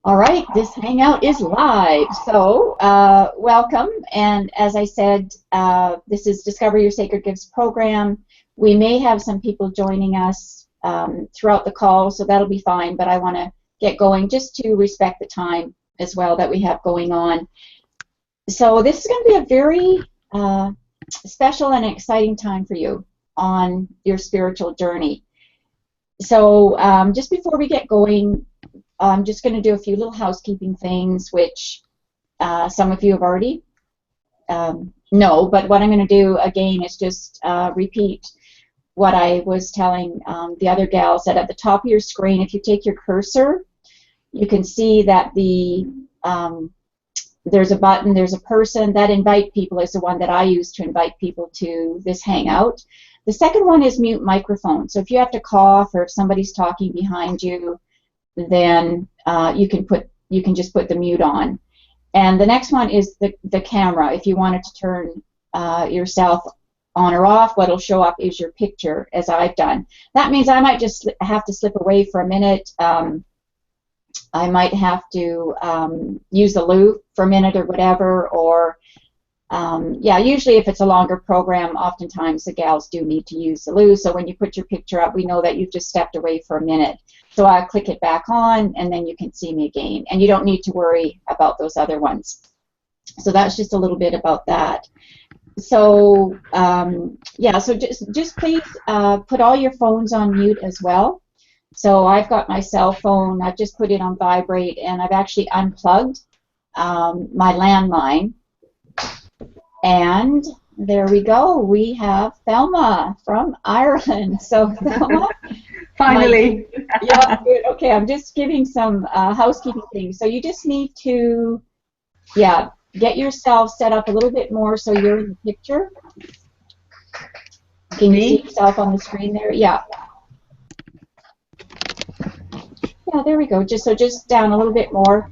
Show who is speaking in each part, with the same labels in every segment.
Speaker 1: All right, this Hangout is live. So, welcome. And as I said, this is Discover Your Sacred Gifts program. We may have some people joining us throughout the call, so that'll be fine. But I want to get going just to respect the time as well that we have going on. So this is going to be a very special and exciting time for you on your spiritual journey. So just before we get going, I'm just going to do a few little housekeeping things, which some of you have already know, but what I'm going to do again is just repeat what I was telling the other gals, that at the top of your screen, if you take your cursor, you can see that there's a button, there's a person. That invite people is the one that I use to invite people to this Hangout. The second one is mute microphone. So if you have to cough or if somebody's talking behind you, then you can just put the mute on. And the next one is the camera. If you wanted to turn yourself on or off, what'll show up is your picture, as I've done. That means I might just have to slip away for a minute. I might have to use the loo for a minute or whatever, or yeah, usually if it's a longer program, oftentimes the gals do need to use the loo. So when you put your picture up, we know that you've just stepped away for a minute. So I'll click it back on, and then you can see me again. And you don't need to worry about those other ones. So that's just a little bit about that. So yeah, so just please put all your phones on mute as well. So I've got my cell phone, I've just put it on vibrate, and I've actually unplugged my landline. And there we go, we have Thelma from Ireland. So Thelma,
Speaker 2: finally.
Speaker 1: Yeah, good. Okay, I'm just giving some housekeeping things. So you just need to, yeah, get yourself set up a little bit more so you're in the picture. Can you see yourself on the screen there? Yeah. Yeah, there we go. Just down a little bit more.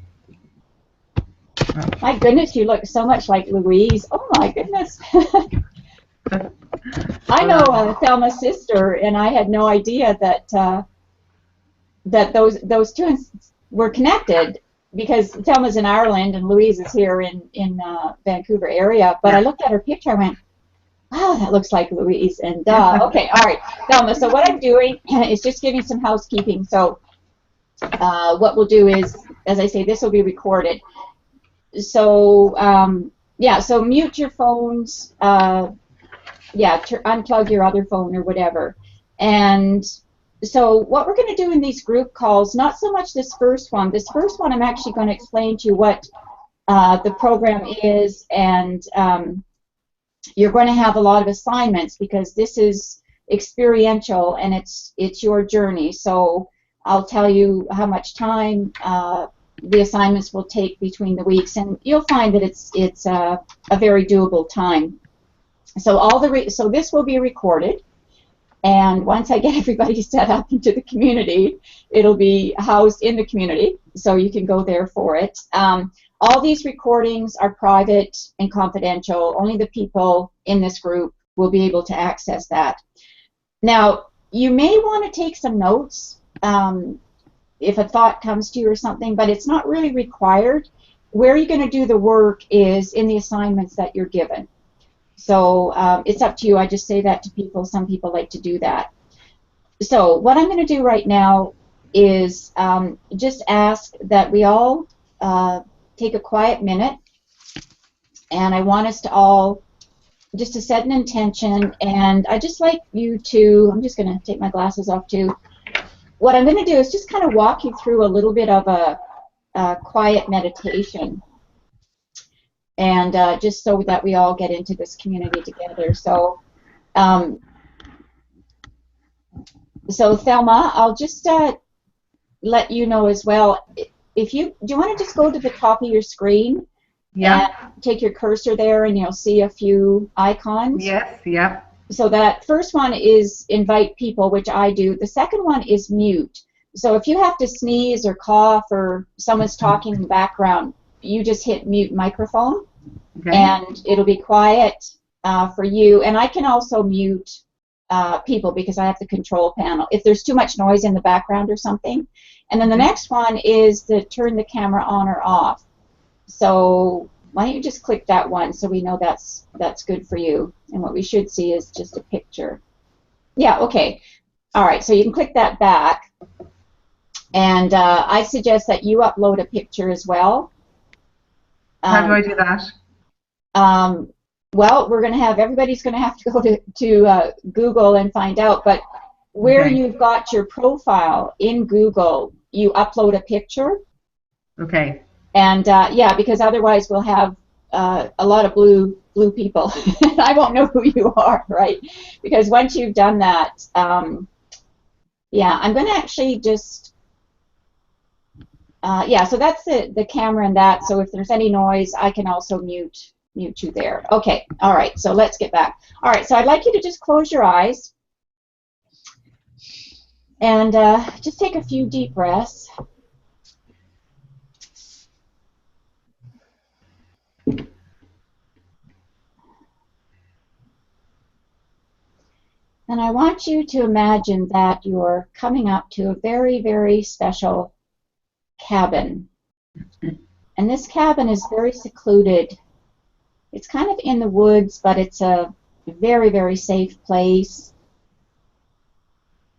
Speaker 1: My goodness, you look so much like Louise. Oh my goodness. I know Thelma's sister, and I had no idea that that those two were connected, because Thelma's in Ireland and Louise is here in Vancouver area. But I looked at her picture, I went, wow, that looks like Louise. And okay, all right, Thelma. So what I'm doing is just giving some housekeeping. So what we'll do is, as I say, this will be recorded. So yeah, so mute your phones. Yeah, unplug your other phone or whatever. And so what we're going to do in these group calls, not so much this first one. This first one I'm actually going to explain to you what the program is, and you're going to have a lot of assignments because this is experiential and it's your journey. So I'll tell you how much time the assignments will take between the weeks, and you'll find that it's a very doable time. So so this will be recorded, and once I get everybody set up into the community, it'll be housed in the community, so you can go there for it. All these recordings are private and confidential. Only the people in this group will be able to access that. Now, you may want to take some notes if a thought comes to you or something, but it's not really required. Where you're going to do the work is in the assignments that you're given. So it's up to you. I just say that to people. Some people like to do that. So what I'm going to do right now is just ask that we all take a quiet minute, and I want us to all just to set an intention, and I just like you to, I'm just going to take my glasses off too. What I'm going to do is just kind of walk you through a little bit of a quiet meditation, and just so that we all get into this community together. So, so Thelma, I'll just let you know as well. If do you want to just go to the top of your screen? Yeah. And take your cursor there, and you'll see a few icons.
Speaker 2: Yes. Yeah.
Speaker 1: So that first one is invite people, which I do. The second one is mute. So if you have to sneeze or cough or someone's talking in the background, you just hit mute microphone, okay, and it'll be quiet for you. And I can also mute people because I have the control panel. If there's too much noise in the background or something. And then the next one is to turn the camera on or off. So why don't you just click that one so we know that's good for you. And what we should see is just a picture. Yeah, okay. All right, so you can click that back. And I suggest that you upload a picture as well.
Speaker 2: How do I do that?
Speaker 1: Well, everybody's going to have to go to Google and find out. But where you've got your profile in Google, you upload a picture.
Speaker 2: Okay.
Speaker 1: And yeah, because otherwise we'll have a lot of blue people. I won't know who you are, right? Because once you've done that, yeah, I'm going to actually just, yeah, so that's the camera and that. So if there's any noise, I can also mute you there. Okay, all right, so let's get back. All right, so I'd like you to just close your eyes and just take a few deep breaths. And I want you to imagine that you're coming up to a very, very special cabin. And this cabin is very secluded. It's kind of in the woods, but it's a very, very safe place.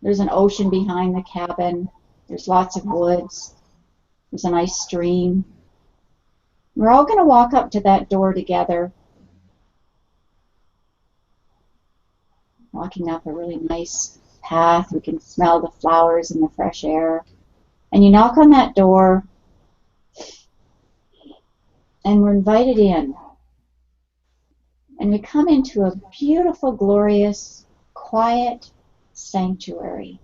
Speaker 1: There's an ocean behind the cabin. There's lots of woods. There's a nice stream. We're all going to walk up to that door together. Walking up a really nice path. We can smell the flowers and the fresh air. And you knock on that door, and we're invited in. And we come into a beautiful, glorious, quiet sanctuary.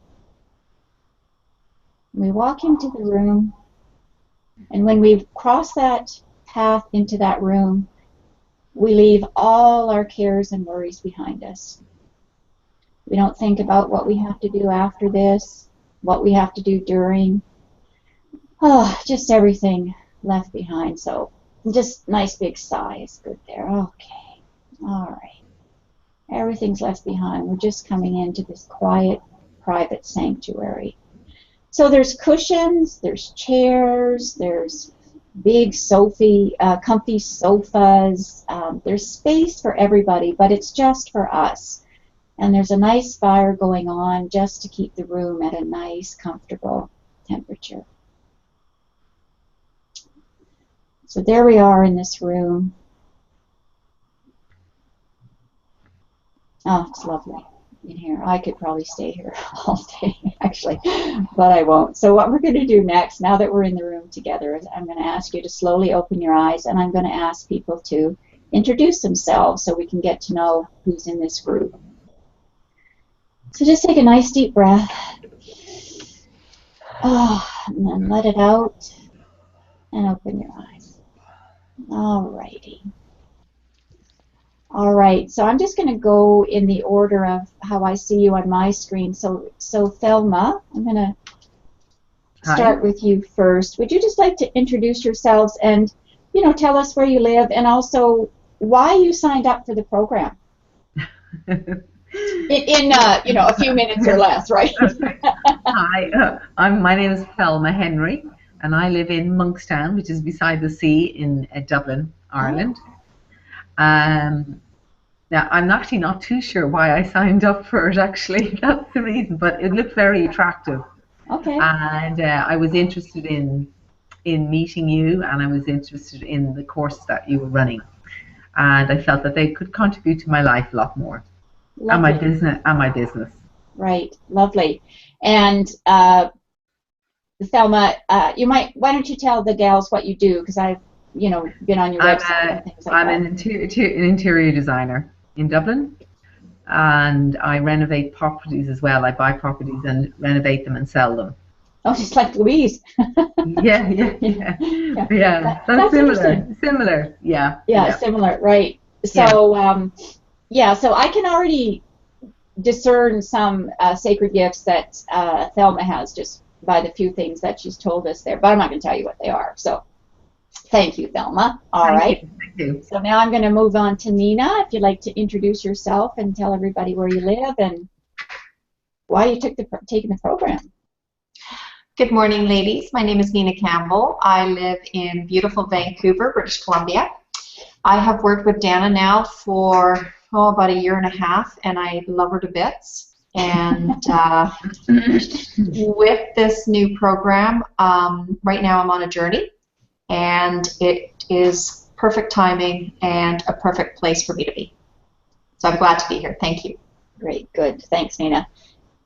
Speaker 1: We walk into the room, and when we cross that path into that room, we leave all our cares and worries behind us. We don't think about what we have to do after this, what we have to do during. Oh, just everything left behind. So just nice big sigh is good there. Okay. All right. Everything's left behind. We're just coming into this quiet, private sanctuary. So there's cushions, there's chairs, there's big comfy sofas. There's space for everybody, but it's just for us. And there's a nice fire going on just to keep the room at a nice, comfortable temperature. So there we are in this room. Oh, it's lovely in here. I could probably stay here all day, actually, but I won't. So what we're going to do next, now that we're in the room together, is I'm going to ask you to slowly open your eyes, and I'm going to ask people to introduce themselves so we can get to know who's in this group. So just take a nice deep breath. Oh, and then let it out and open your eyes. All righty. All right, so I'm just going to go in the order of how I see you on my screen. So Thelma, I'm going to start with you first. Would you just like to introduce yourselves and, tell us where you live and also why you signed up for the program? In a few minutes or less, right?
Speaker 2: Hi, my name is Thelma Henry, and I live in Monkstown, which is beside the sea in Dublin, Ireland. Now, I'm actually not too sure why I signed up for it, actually. That's the reason, but it looked very attractive.
Speaker 1: Okay.
Speaker 2: And I was interested in meeting you, and I was interested in the course that you were running. And I felt that they could contribute to my life a lot more.
Speaker 1: Lovely.
Speaker 2: And my business.
Speaker 1: Right, lovely. And Thelma, why don't you tell the gals what you do? Because I've, been on your website and things like that.
Speaker 2: I'm an interior designer in Dublin, and I renovate properties as well. I buy properties and renovate them and sell them.
Speaker 1: Oh, just like Louise.
Speaker 2: Yeah. That's similar. Yeah,
Speaker 1: similar, right. So, so I can already discern some sacred gifts that Thelma has just by the few things that she's told us there, but I'm not going to tell you what they are. So thank you, Thelma. All right.
Speaker 2: Thank you.
Speaker 1: So now I'm going to move on to Nina. If you'd like to introduce yourself and tell everybody where you live and why you took taking the program.
Speaker 3: Good morning, ladies. My name is Nina Campbell. I live in beautiful Vancouver, British Columbia. I have worked with Dana now for about a year and a half, and I love her to bits. And with this new program, right now I'm on a journey, and it is perfect timing and a perfect place for me to be. So I'm glad to be here. Thank you.
Speaker 1: Great, good. Thanks, Nina.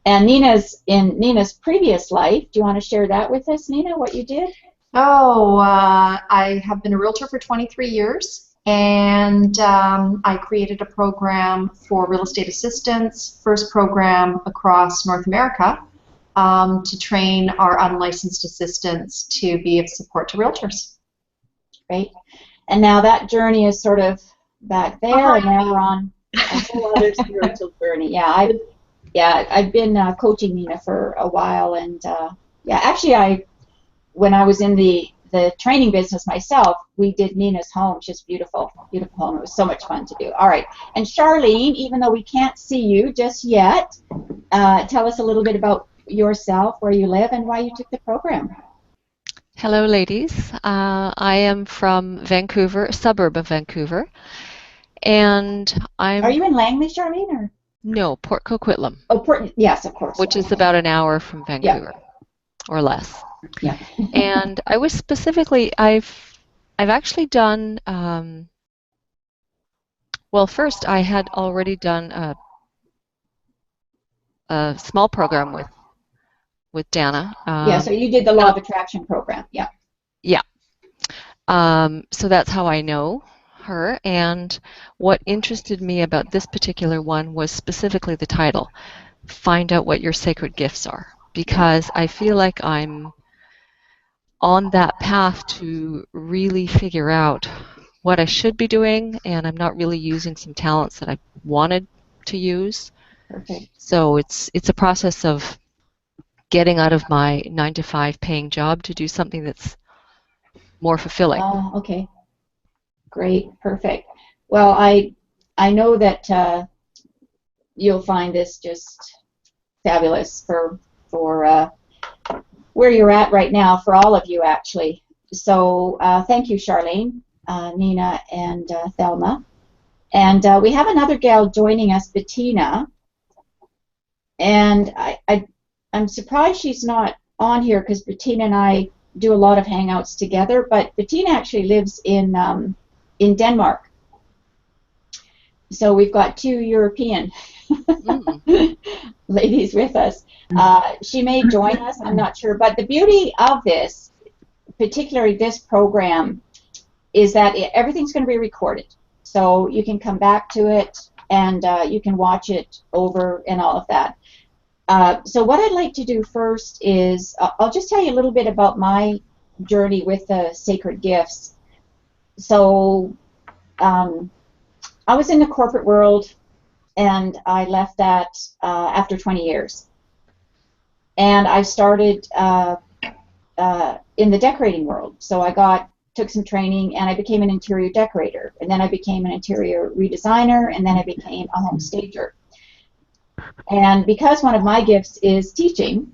Speaker 1: And Nina's previous life, do you want to share that with us, Nina, what you did?
Speaker 3: Oh, I have been a realtor for 23 years, and I created a program for real estate assistants, first program across North America, to train our unlicensed assistants to be of support to realtors.
Speaker 1: Great. And now that journey is sort of back there, and now we're on a whole other spiritual journey. I've been coaching Nina for a while, and actually, when I was in the training business myself, we did Nina's home. She's beautiful, beautiful home. It was so much fun to do. All right, and Charlene, even though we can't see you just yet, tell us a little bit about yourself, where you live, and why you took the program.
Speaker 4: Hello, ladies. I am from Vancouver, a suburb of Vancouver, and I'm...
Speaker 1: Are you in Langley, Charlene, or...?
Speaker 4: No, Port Coquitlam.
Speaker 1: Oh, yes, of course.
Speaker 4: Which is about an hour from Vancouver, or less.
Speaker 1: Yeah.
Speaker 4: And I was specifically, I've actually done, well, first I had already done a small program with Dana.
Speaker 1: So you did the Law of Attraction program, yeah.
Speaker 4: Yeah. So that's how I know her, and what interested me about this particular one was specifically the title, Find Out What Your Sacred Gifts Are, because I feel like I'm on that path to really figure out what I should be doing, and I'm not really using some talents that I wanted to use.
Speaker 1: Perfect.
Speaker 4: So it's a process of getting out of my 9-to-5 paying job to do something that's more fulfilling.
Speaker 1: Oh, okay. Great, perfect. Well, I know that you'll find this just fabulous for where you're at right now, for all of you actually. So thank you, Charlene, Nina, and Thelma. And we have another gal joining us, Bettina. And I'm surprised she's not on here, because Bettina and I do a lot of hangouts together. But Bettina actually lives in Denmark. So we've got two European ladies with us. She may join us, I'm not sure. But the beauty of this, particularly this program, is that everything's going to be recorded. So you can come back to it, and you can watch it over and all of that. So what I'd like to do first is, I'll just tell you a little bit about my journey with the sacred gifts. So I was in the corporate world, and I left that after 20 years. And I started in the decorating world. So I took some training, and I became an interior decorator. And then I became an interior redesigner, and then I became a home stager. And because one of my gifts is teaching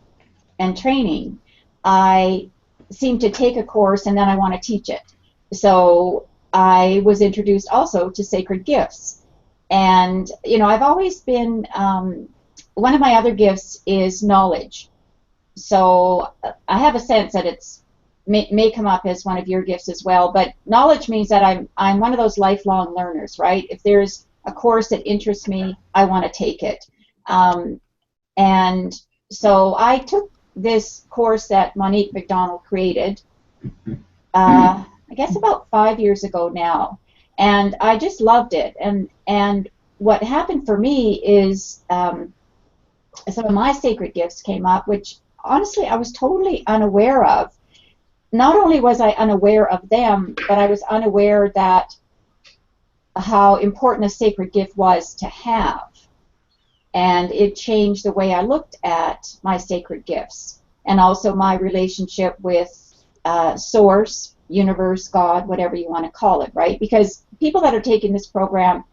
Speaker 1: and training, I seem to take a course and then I want to teach it. So I was introduced also to sacred gifts. And, you know, I've always been, one of my other gifts is knowledge. So I have a sense that it's may come up as one of your gifts as well. But knowledge means that I'm one of those lifelong learners, right? If there's a course that interests me, I want to take it. And so I took this course that Monique MacDonald created, I guess about 5 years ago now, and I just loved it. And what happened for me is some of my sacred gifts came up, which honestly I was totally unaware of. Not only was I unaware of them, but I was unaware that how important a sacred gift was to have. And it changed the way I looked at my sacred gifts, and also my relationship with Source, Universe, God, whatever you want to call it, right? Because people that are taking this program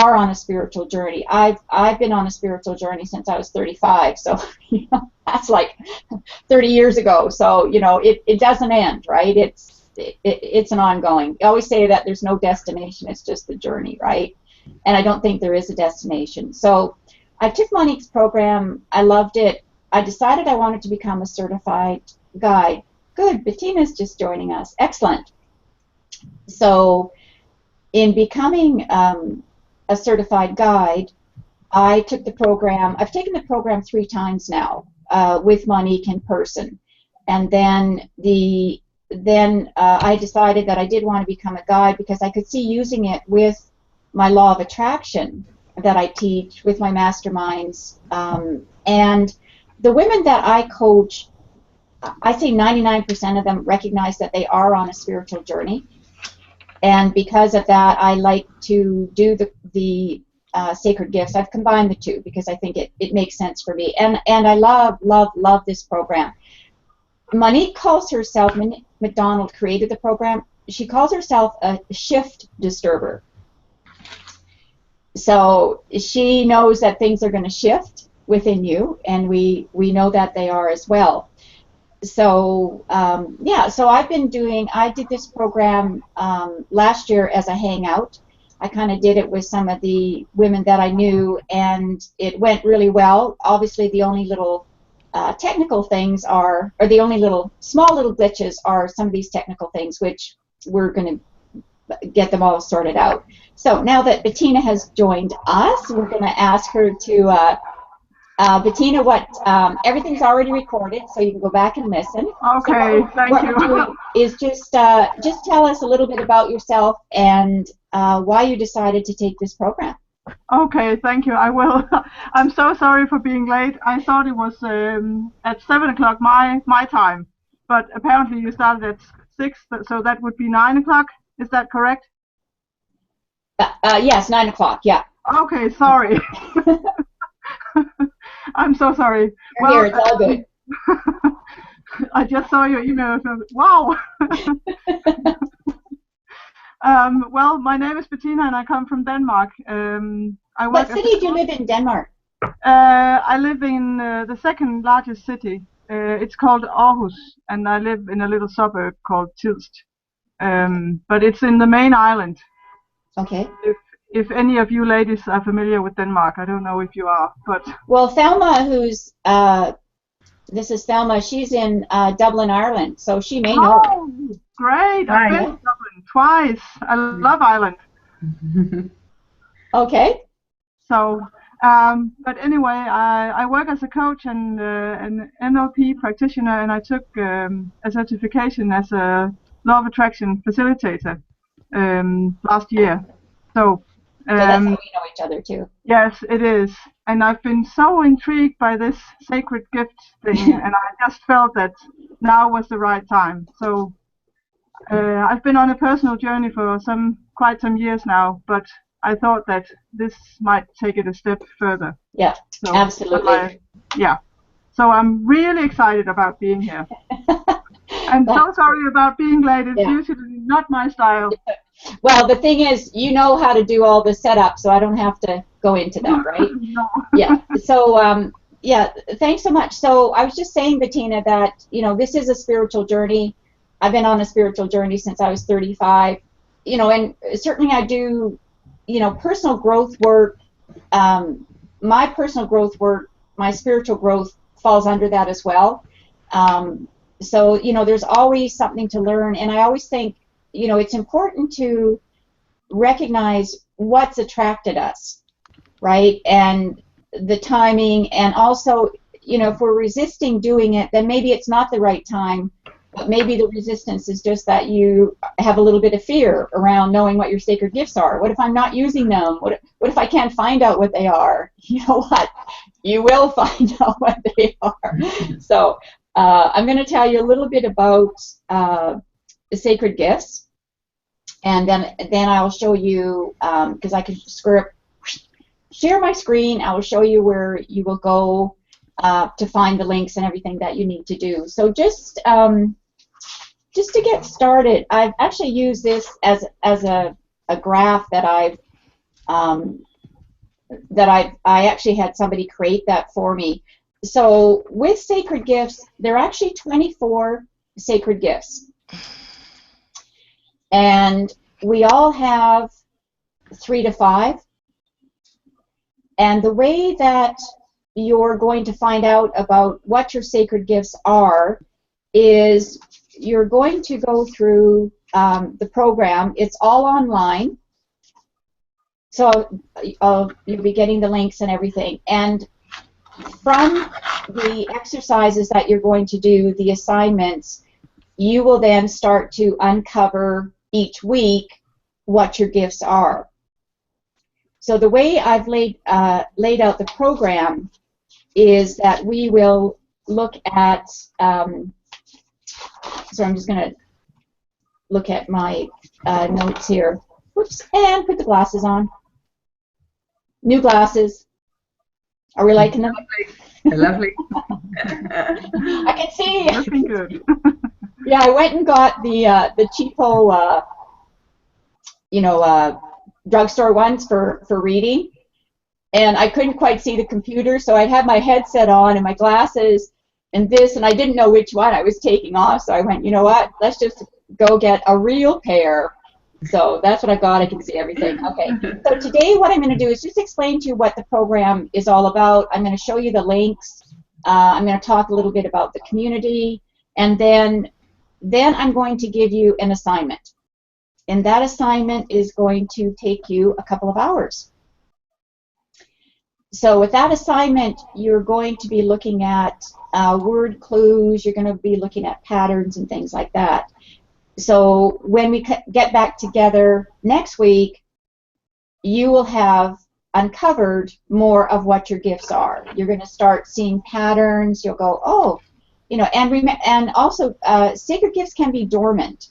Speaker 1: are on a spiritual journey. I've been on a spiritual journey since I was 35, so that's like 30 years ago. So it doesn't end, right? It's an ongoing. I always say that there's no destination, it's just the journey, right? And I don't think there is a destination. So I took Monique's program. I loved it. I decided I wanted to become a certified guide. Good. Bettina's just joining us. Excellent. So in becoming a certified guide, I took the program. I've taken the program 3 times now with Monique in person. And then I decided that I did want to become a guide because I could see using it with my law of attraction that I teach with my masterminds. And the women that I coach, I say 99% of them recognize that they are on a spiritual journey. And because of that, I like to do the sacred gifts. I've combined the two because I think it makes sense for me. And I love this program. Monique calls herself, Monique MacDonald created the program, she calls herself a shift disturber. So she knows that things are going to shift within you, and we know that they are as well. So so I did this program last year as a hangout. I kind of did it with some of the women that I knew, and it went really well. Obviously, the only little technical things or the only small little glitches are some of these technical things, which we're going to get them all sorted out. So now that Bettina has joined us, we're going to ask her to, Bettina, everything's already recorded, so you can go back and listen.
Speaker 5: Okay,
Speaker 1: so
Speaker 5: thank
Speaker 1: what
Speaker 5: you.
Speaker 1: We're doing is just tell us a little bit about yourself and why you decided to take this program.
Speaker 5: Okay, thank you. I will. I'm so sorry for being late. I thought it was at 7 o'clock my time, but apparently you started at 6, so that would be 9 o'clock. Is that correct?
Speaker 1: Yes, 9 o'clock. Yeah.
Speaker 5: Okay, sorry. I'm so sorry.
Speaker 1: Here, it's all good.
Speaker 5: I just saw your email. So, wow. Well, my name is Bettina, and I come from Denmark.
Speaker 1: What city do you live in, Denmark?
Speaker 5: I live in the second largest city. It's called Aarhus, and I live in a little suburb called Tilst. But it's in the main island.
Speaker 1: Okay.
Speaker 5: If any of you ladies are familiar with Denmark, I don't know if you are, but...
Speaker 1: Well, Thelma, this is Thelma, she's in Dublin, Ireland, so she may know.
Speaker 5: Oh, great! I've been to Dublin twice. I love Ireland.
Speaker 1: Okay.
Speaker 5: So, but anyway, I work as a coach and an NLP practitioner, and I took a certification as a law of attraction facilitator last year. So
Speaker 1: that's how we know each other too.
Speaker 5: Yes, it is. And I've been so intrigued by this sacred gift thing, and I just felt that now was the right time. So I've been on a personal journey for quite some years now, but I thought that this might take it a step further.
Speaker 1: Yeah, so, absolutely.
Speaker 5: So I'm really excited about being here. I'm so sorry about being late. It's usually not my style.
Speaker 1: Well, the thing is, you know how to do all the setup, so I don't have to go into that, right?
Speaker 5: No.
Speaker 1: Yeah. So, thanks so much. So I was just saying, Bettina, that, this is a spiritual journey. I've been on a spiritual journey since I was 35, and certainly I do, personal growth work. My personal growth work, my spiritual growth falls under that as well. So, there's always something to learn, and I always think, it's important to recognize what's attracted us, right? And the timing, and also, if we're resisting doing it, then maybe it's not the right time, but maybe the resistance is just that you have a little bit of fear around knowing what your sacred gifts are. What if I'm not using them? What if I can't find out what they are? You know what? You will find out what they are. So I'm going to tell you a little bit about the sacred gifts, and then I'll show you, because I can share my screen. I will show you where you will go to find the links and everything that you need to do. So just to get started, I've actually used this as a graph that I've that I actually had somebody create that for me. So with sacred gifts, there are actually 24 sacred gifts. And we all have 3 to 5. And the way that you're going to find out about what your sacred gifts are is you're going to go through the program. It's all online. So you'll be getting the links and everything. And from the exercises that you're going to do, the assignments, you will then start to uncover each week what your gifts are. So the way I've laid out the program is that we will look at, so I'm just going to look at my notes here. Whoops, and put the glasses on. New glasses. Are we liking them?
Speaker 2: Lovely.
Speaker 1: I can see.
Speaker 5: Looking good.
Speaker 1: Yeah, I went and got the cheapo, drugstore ones for reading, and I couldn't quite see the computer, so I had my headset on and my glasses and this, and I didn't know which one I was taking off, so I went, you know what, let's just go get a real pair. So that's what I got. I can see everything. Okay. So today what I'm going to do is just explain to you what the program is all about. I'm going to show you the links. I'm going to talk a little bit about the community, and then I'm going to give you an assignment. And that assignment is going to take you a couple of hours. So with that assignment, you're going to be looking at word clues. You're going to be looking at patterns and things like that. So when we get back together next week, you will have uncovered more of what your gifts are. You're going to start seeing patterns. You'll go, oh, and also sacred gifts can be dormant.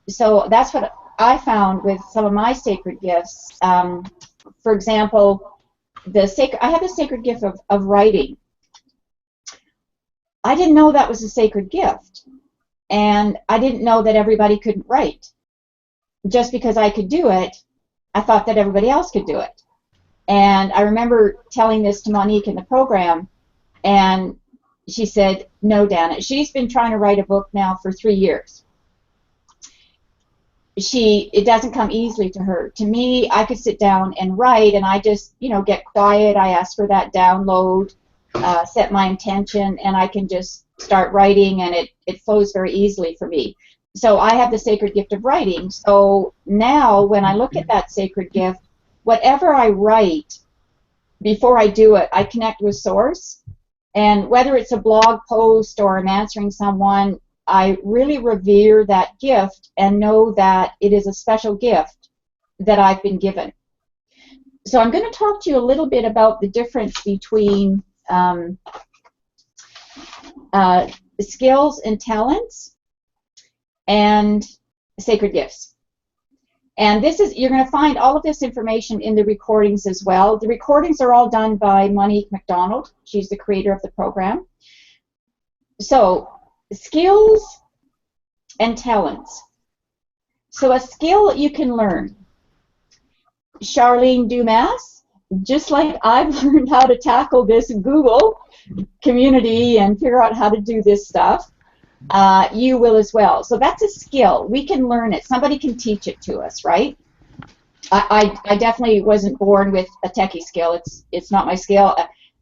Speaker 1: So that's what I found with some of my sacred gifts. For example, I have a sacred gift of writing. I didn't know that was a sacred gift. And I didn't know that everybody couldn't write. Just because I could do it, I thought that everybody else could do it. And I remember telling this to Monique in the program, and she said, no, Dana. She's been trying to write a book now for 3 years. It doesn't come easily to her. To me, I could sit down and write, and I just, get quiet. I ask for that download, set my intention, and I can just start writing, and it flows very easily for me. So I have the sacred gift of writing. So now when I look at that sacred gift, whatever I write, before I do it, I connect with Source. And whether it's a blog post or I'm answering someone, I really revere that gift and know that it is a special gift that I've been given. So I'm going to talk to you a little bit about the difference between skills and talents and sacred gifts. And you're going to find all of this information in the recordings as well. The recordings are all done by Monique MacDonald. She's the creator of the program. So, skills and talents. So a skill you can learn. Charlene Dumas, just like I've learned how to tackle this Google community and figure out how to do this stuff, you will as well. So that's a skill. We can learn it. Somebody can teach it to us, right? I definitely wasn't born with a techie skill. It's not my skill.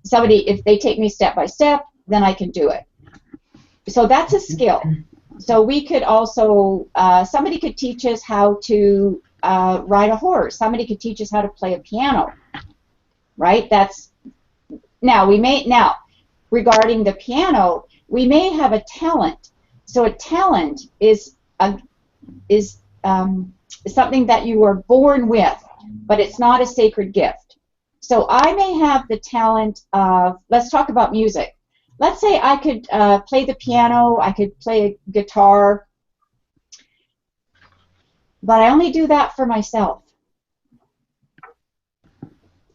Speaker 1: Somebody, if they take me step by step, then I can do it. So that's a skill. So we could also, somebody could teach us how to ride a horse. Somebody could teach us how to play a piano, right? Now, regarding the piano, we may have a talent. So a talent is something that you are born with, but it's not a sacred gift. So I may have the talent of, let's talk about music. Let's say I could play the piano, I could play a guitar, but I only do that for myself.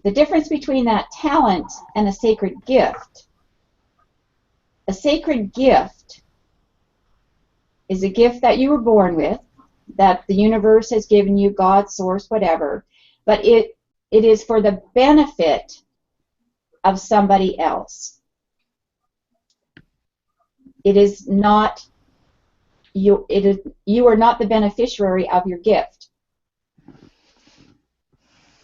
Speaker 1: The difference between that talent and a sacred gift. A sacred gift is a gift that you were born with, that the universe has given you, God, source, whatever. but it is for the benefit of somebody else. It is not you. You are not the beneficiary of your gift.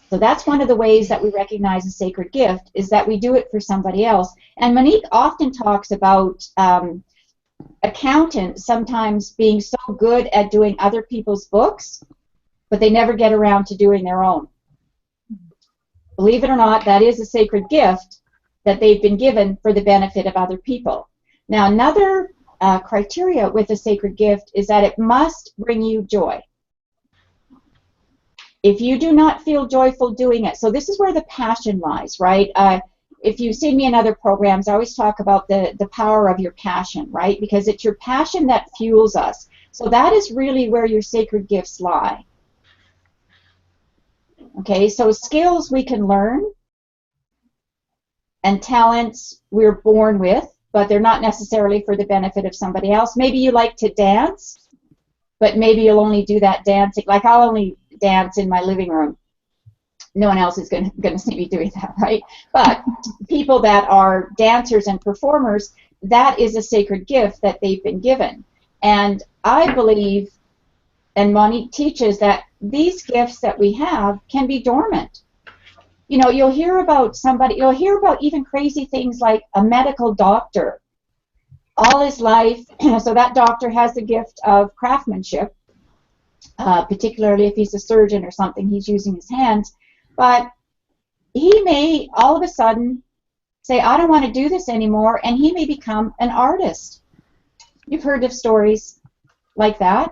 Speaker 1: So that's one of the ways that we recognize a sacred gift, is that we do it for somebody else. And Monique often talks about accountants sometimes being so good at doing other people's books, but they never get around to doing their own. Believe it or not, that is a sacred gift that they've been given for the benefit of other people. Now, another criteria with a sacred gift is that it must bring you joy. If you do not feel joyful doing it, so this is where the passion lies, right? If you've seen me in other programs, I always talk about the power of your passion, right? Because it's your passion that fuels us. So that is really where your sacred gifts lie. Okay, so skills we can learn, and talents we're born with, but they're not necessarily for the benefit of somebody else. Maybe you like to dance, but maybe you'll only do that dancing. Like, I'll only dance in my living room. No one else is going to see me doing that, right? But people that are dancers and performers, that is a sacred gift that they've been given. And I believe, and Monique teaches, that these gifts that we have can be dormant. You know, you'll hear about even crazy things like a medical doctor. All his life, so that doctor has the gift of craftsmanship, particularly if he's a surgeon or something, he's using his hands. But he may all of a sudden say, I don't want to do this anymore, and he may become an artist. You've heard of stories like that,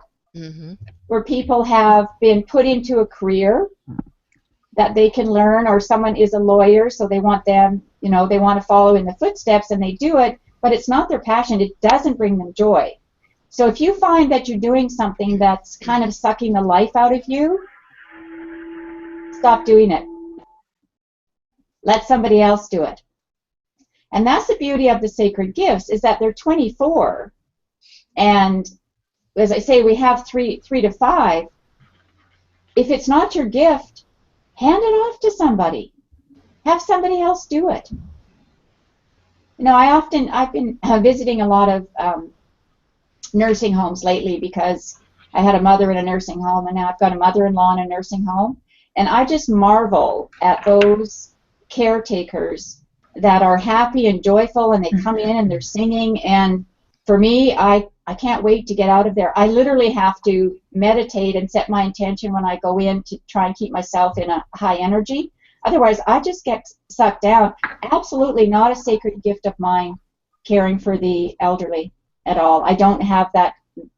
Speaker 1: where people have been put into a career that they can learn, or someone is a lawyer, so they want them, you know, they want to follow in the footsteps, and they do it, but it's not their passion. It doesn't bring them joy. So if you find that you're doing something that's kind of sucking the life out of you, stop doing it. Let somebody else do it. And that's the beauty of the sacred gifts, is that they're 24. And as I say, we have three to five. If it's not your gift, hand it off to somebody. Have somebody else do it. You know, I've been visiting a lot of nursing homes lately, because I had a mother in a nursing home, and now I've got a mother-in-law in a nursing home. And I just marvel at those caretakers that are happy and joyful, and they come in and they're singing. And for me, I can't wait to get out of there. I literally have to meditate and set my intention when I go in to try and keep myself in a high energy. Otherwise, I just get sucked down. Absolutely not a sacred gift of mine, caring for the elderly at all. I don't have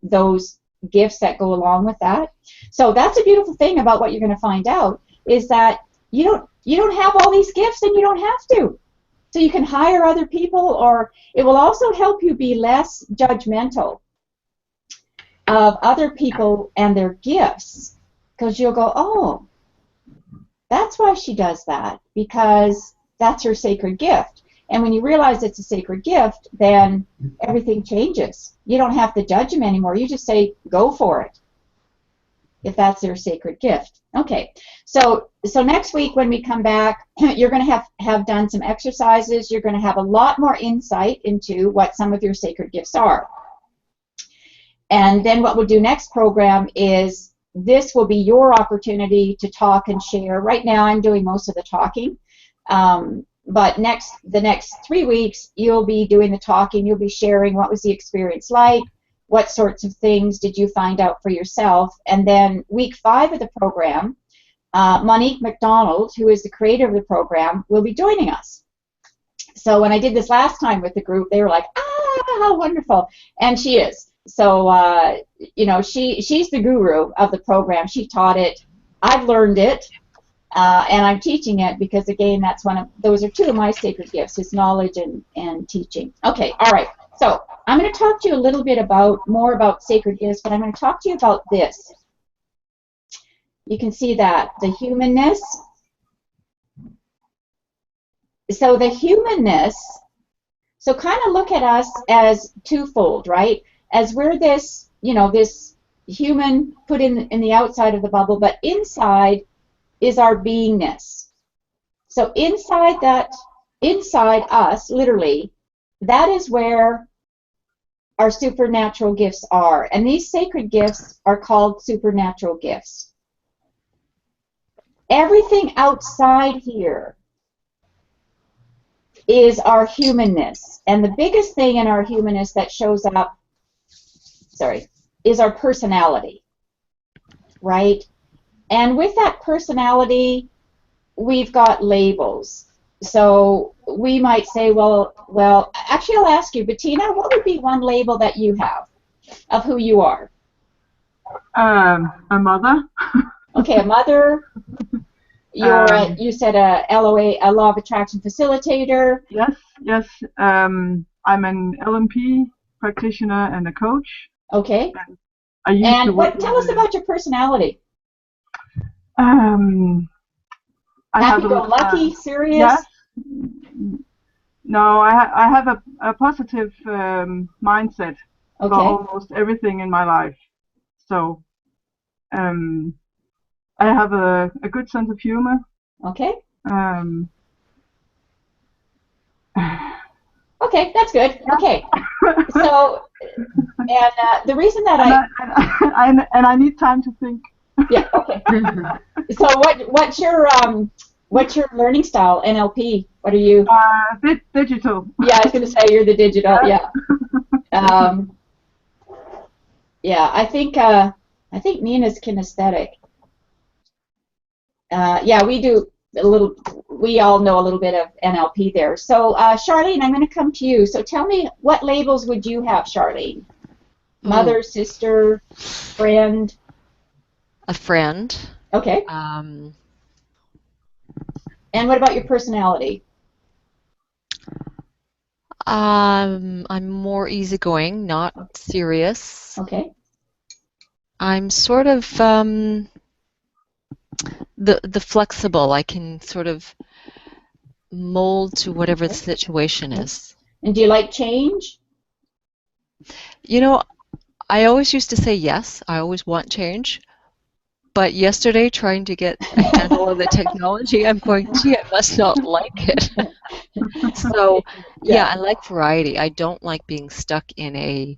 Speaker 1: those gifts that go along with that. So that's a beautiful thing about what you're going to find out, is that you don't have all these gifts, and you don't have to. So you can hire other people, or it will also help you be less judgmental of other people and their gifts, because you'll go, oh, that's why she does that, because that's her sacred gift. And when you realize it's a sacred gift, then everything changes. You don't have to judge them anymore. You just say, go for it, if that's their sacred gift. Okay, so next week when we come back, you're going to have done some exercises. You're going to have a lot more insight into what some of your sacred gifts are. And then what we'll do next program is, this will be your opportunity to talk and share. Right now I'm doing most of the talking. But the next 3 weeks, you'll be doing the talking. You'll be sharing what was the experience like, what sorts of things did you find out for yourself. And then week 5 of the program, Monique MacDonald, who is the creator of the program, will be joining us. So when I did this last time with the group, they were like, ah, how wonderful. And she is. So, you know, she's the guru of the program. She taught it. I've learned it. And I'm teaching it because, again, those are two of my sacred gifts, is knowledge and teaching. Okay, all right. So I'm going to talk to you a little bit more about sacred gifts, but I'm going to talk to you about this. You can see that, the humanness. So the humanness, so kind of look at us as twofold, right? As we're this, you know, this human put in the outside of the bubble, but inside is our beingness. So inside us, literally, that is where our supernatural gifts are. And these sacred gifts are called supernatural gifts. Everything outside here is our humanness. And the biggest thing in our humanness that shows up, is our personality, right? And with that personality, we've got labels. So we might say, well, actually I'll ask you, Bettina, what would be one label that you have of who you are?
Speaker 5: A mother.
Speaker 1: Okay, a mother. You're you said a LOA, a law of attraction facilitator.
Speaker 5: Yes. I'm an LMP practitioner and a coach.
Speaker 1: Okay.
Speaker 5: I used to work
Speaker 1: tell us about your personality. Happy-go-lucky, serious?
Speaker 5: Yes. No, I have a positive mindset about almost everything in my life. So I have a good sense of humor.
Speaker 1: Okay. Okay, that's good. Okay. So, and the reason that
Speaker 5: I need time to think.
Speaker 1: Yeah. Okay. So what's your learning style? NLP. What are you?
Speaker 5: Digital.
Speaker 1: Yeah, I was going to say you're the digital. Yeah. Yeah. I think Nina's kinesthetic. Yeah, we do a little. We all know a little bit of NLP there. So Charlene, I'm going to come to you. So tell me, what labels would you have, Charlene? Mother, sister, friend.
Speaker 4: A friend.
Speaker 1: Okay. And what about your personality?
Speaker 4: I'm more easygoing, not serious.
Speaker 1: Okay.
Speaker 4: I'm sort of the flexible. I can sort of mold to whatever the situation is.
Speaker 1: And do you like change?
Speaker 4: You know, I always used to say yes. I always want change. But yesterday, trying to get a handle on the technology, I'm going, gee, I must not like it. So, yeah, I like variety. I don't like being stuck in a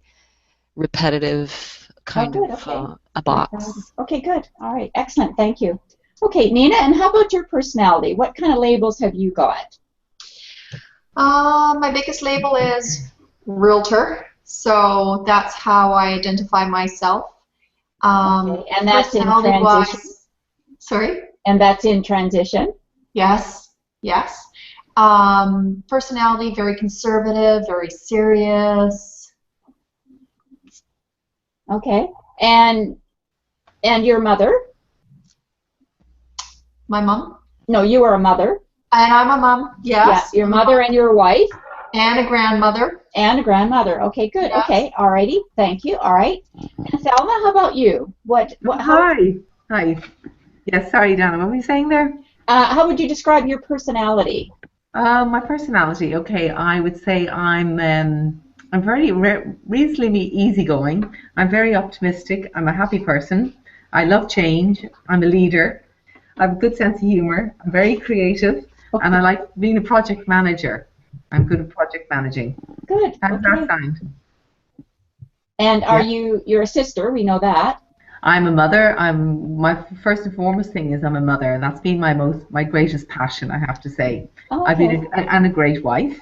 Speaker 4: repetitive kind of a box.
Speaker 1: Okay, good. All right, excellent. Thank you. Okay, Nina, and how about your personality? What kind of labels have you got?
Speaker 3: My biggest label is realtor. So that's how I identify myself.
Speaker 1: Okay, and that's in transition.
Speaker 3: Sorry?
Speaker 1: And that's in transition?
Speaker 3: Yes. Personality, very conservative, very serious.
Speaker 1: Okay. And your mother?
Speaker 3: My mom?
Speaker 1: No, you are a mother.
Speaker 3: And I'm a mom, yes.
Speaker 1: Yeah, your mother and your wife?
Speaker 3: And a grandmother.
Speaker 1: And a grandmother. Okay, good.
Speaker 3: Yes.
Speaker 1: Okay, all righty. Thank you. All right. And Thelma, how about you?
Speaker 2: Hi. Yes, sorry, Donna. What were you saying there?
Speaker 1: How would you describe your personality?
Speaker 2: My personality. Okay, I would say I'm very reasonably easygoing. I'm very optimistic. I'm a happy person. I love change. I'm a leader. I have a good sense of humor. I'm very creative, and I like being a project manager. I'm good at project managing.
Speaker 1: Good.
Speaker 2: How does that sound?
Speaker 1: And you're a sister, we know that.
Speaker 2: I'm a mother. My first and foremost thing is I'm a mother, and that's been my greatest passion, I have to say.
Speaker 1: Oh, okay.
Speaker 2: I've been a great wife,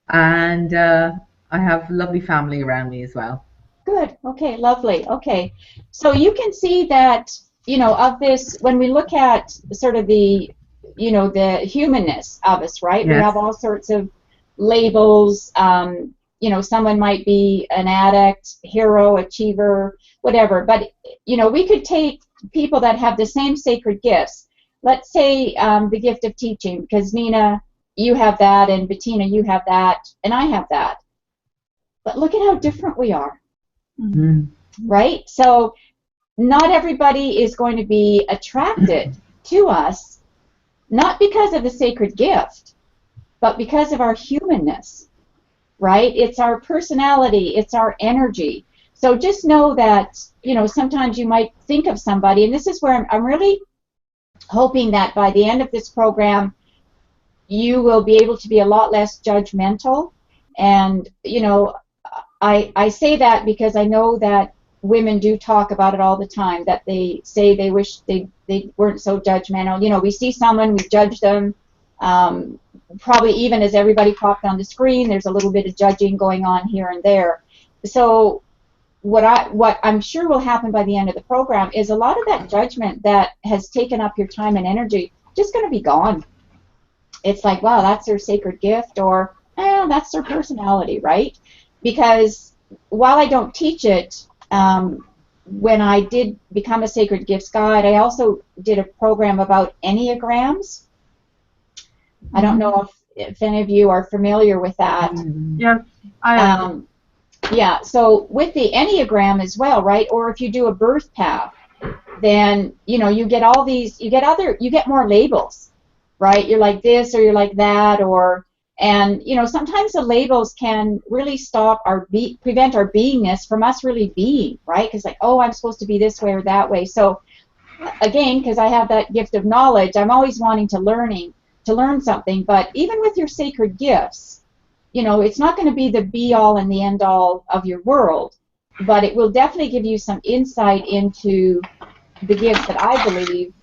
Speaker 2: and I have a lovely family around me as well.
Speaker 1: Good. Okay, lovely. Okay. So you can see that, of this, when we look at sort of the humanness of us, right?
Speaker 2: Yes.
Speaker 1: We have all sorts of labels. Someone might be an addict, hero, achiever, whatever. But, we could take people that have the same sacred gifts. Let's say the gift of teaching, because Nina, you have that, and Bettina, you have that, and I have that. But look at how different we are.
Speaker 2: Mm-hmm.
Speaker 1: Right? So not everybody is going to be attracted to us, not because of the sacred gift, but because of our humanness, right? It's our personality, it's our energy. So just know that, sometimes you might think of somebody, and this is where I'm really hoping that by the end of this program, you will be able to be a lot less judgmental. And, you know, I say that because I know that women do talk about it all the time, that they say they wish they weren't so judgmental. You know, we see someone, we judge them. Probably even as everybody popped on the screen, there's a little bit of judging going on here and there. So what I'm sure will happen by the end of the program is a lot of that judgment that has taken up your time and energy just going to be gone. It's like, wow, that's their sacred gift, or that's their personality, right? Because while I don't teach it, when I did become a sacred gifts guide, I also did a program about enneagrams. I don't know if any of you are familiar with that.
Speaker 5: Yes, I am.
Speaker 1: Yeah, so with the enneagram as well, right? Or if you do a birth path, then you know you get all these, you get more labels, right? You're like this, or you're like that, or, and you know sometimes the labels can really stop prevent our beingness from us really being, right? Because like, oh, I'm supposed to be this way or that way. So again, because I have that gift of knowledge, I'm always wanting to learn something. But even with your sacred gifts, you know, it's not going to be the be-all and the end-all of your world, but it will definitely give you some insight into the gifts that I believe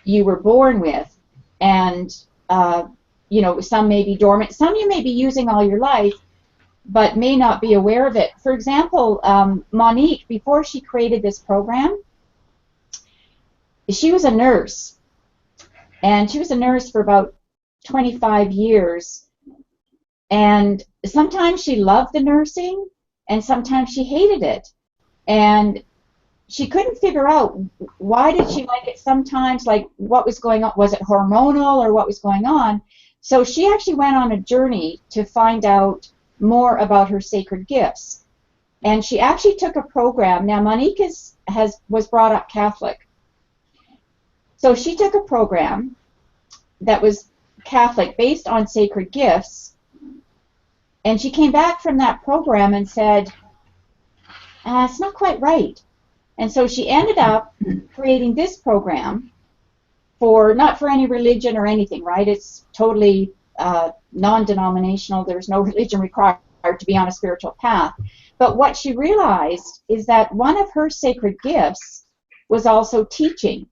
Speaker 1: you were born with. And, you know, some may be dormant, some you may be using all your life, but may not be aware of it. For example, Monique, before she created this program, she was a nurse. And she was a nurse for about 25 years. And sometimes she loved the nursing, and sometimes she hated it. And she couldn't figure out why did she like it sometimes, like what was going on, was it hormonal or what was going on. So she actually went on a journey to find out more about her sacred gifts. And she actually took a program. Now Monique was brought up Catholic. So she took a program that was Catholic based on sacred gifts. And she came back from that program and said, it's not quite right. And so she ended up creating this program not for any religion or anything, right? It's totally non-denominational. There's no religion required to be on a spiritual path. But what she realized is that one of her sacred gifts was also teaching.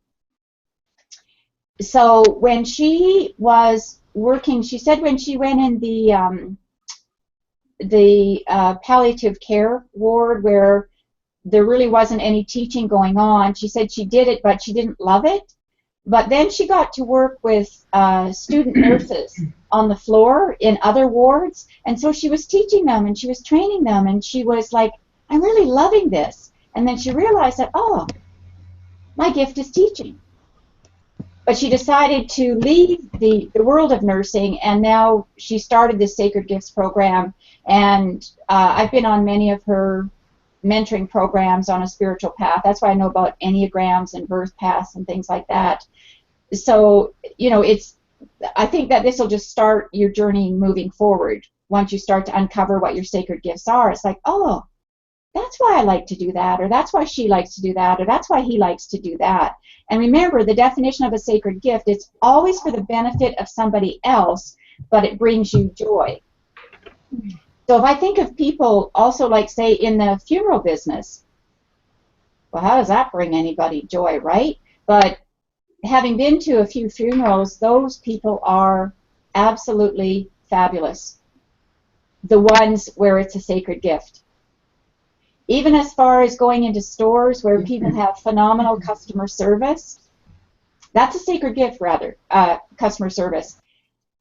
Speaker 1: So when she was working, she said when she went in the palliative care ward where there really wasn't any teaching going on, she said she did it, but she didn't love it. But then she got to work with student nurses on the floor in other wards, and so she was teaching them and she was training them, and she was like, I'm really loving this. And then she realized that, oh, my gift is teaching. But she decided to leave the world of nursing, and now she started this Sacred Gifts program. And I've been on many of her mentoring programs on a spiritual path. That's why I know about enneagrams and birth paths and things like that. So, you know, I think that this will just start your journey moving forward. Once you start to uncover what your sacred gifts are, it's like, oh, that's why I like to do that, or that's why she likes to do that, or that's why he likes to do that. And remember, the definition of a sacred gift, it's always for the benefit of somebody else, but it brings you joy. So if I think of people also, like, say, in the funeral business, well, how does that bring anybody joy, right? But having been to a few funerals, those people are absolutely fabulous. The ones where it's a sacred gift. Even as far as going into stores where people have phenomenal customer service, that's a sacred gift, rather, customer service.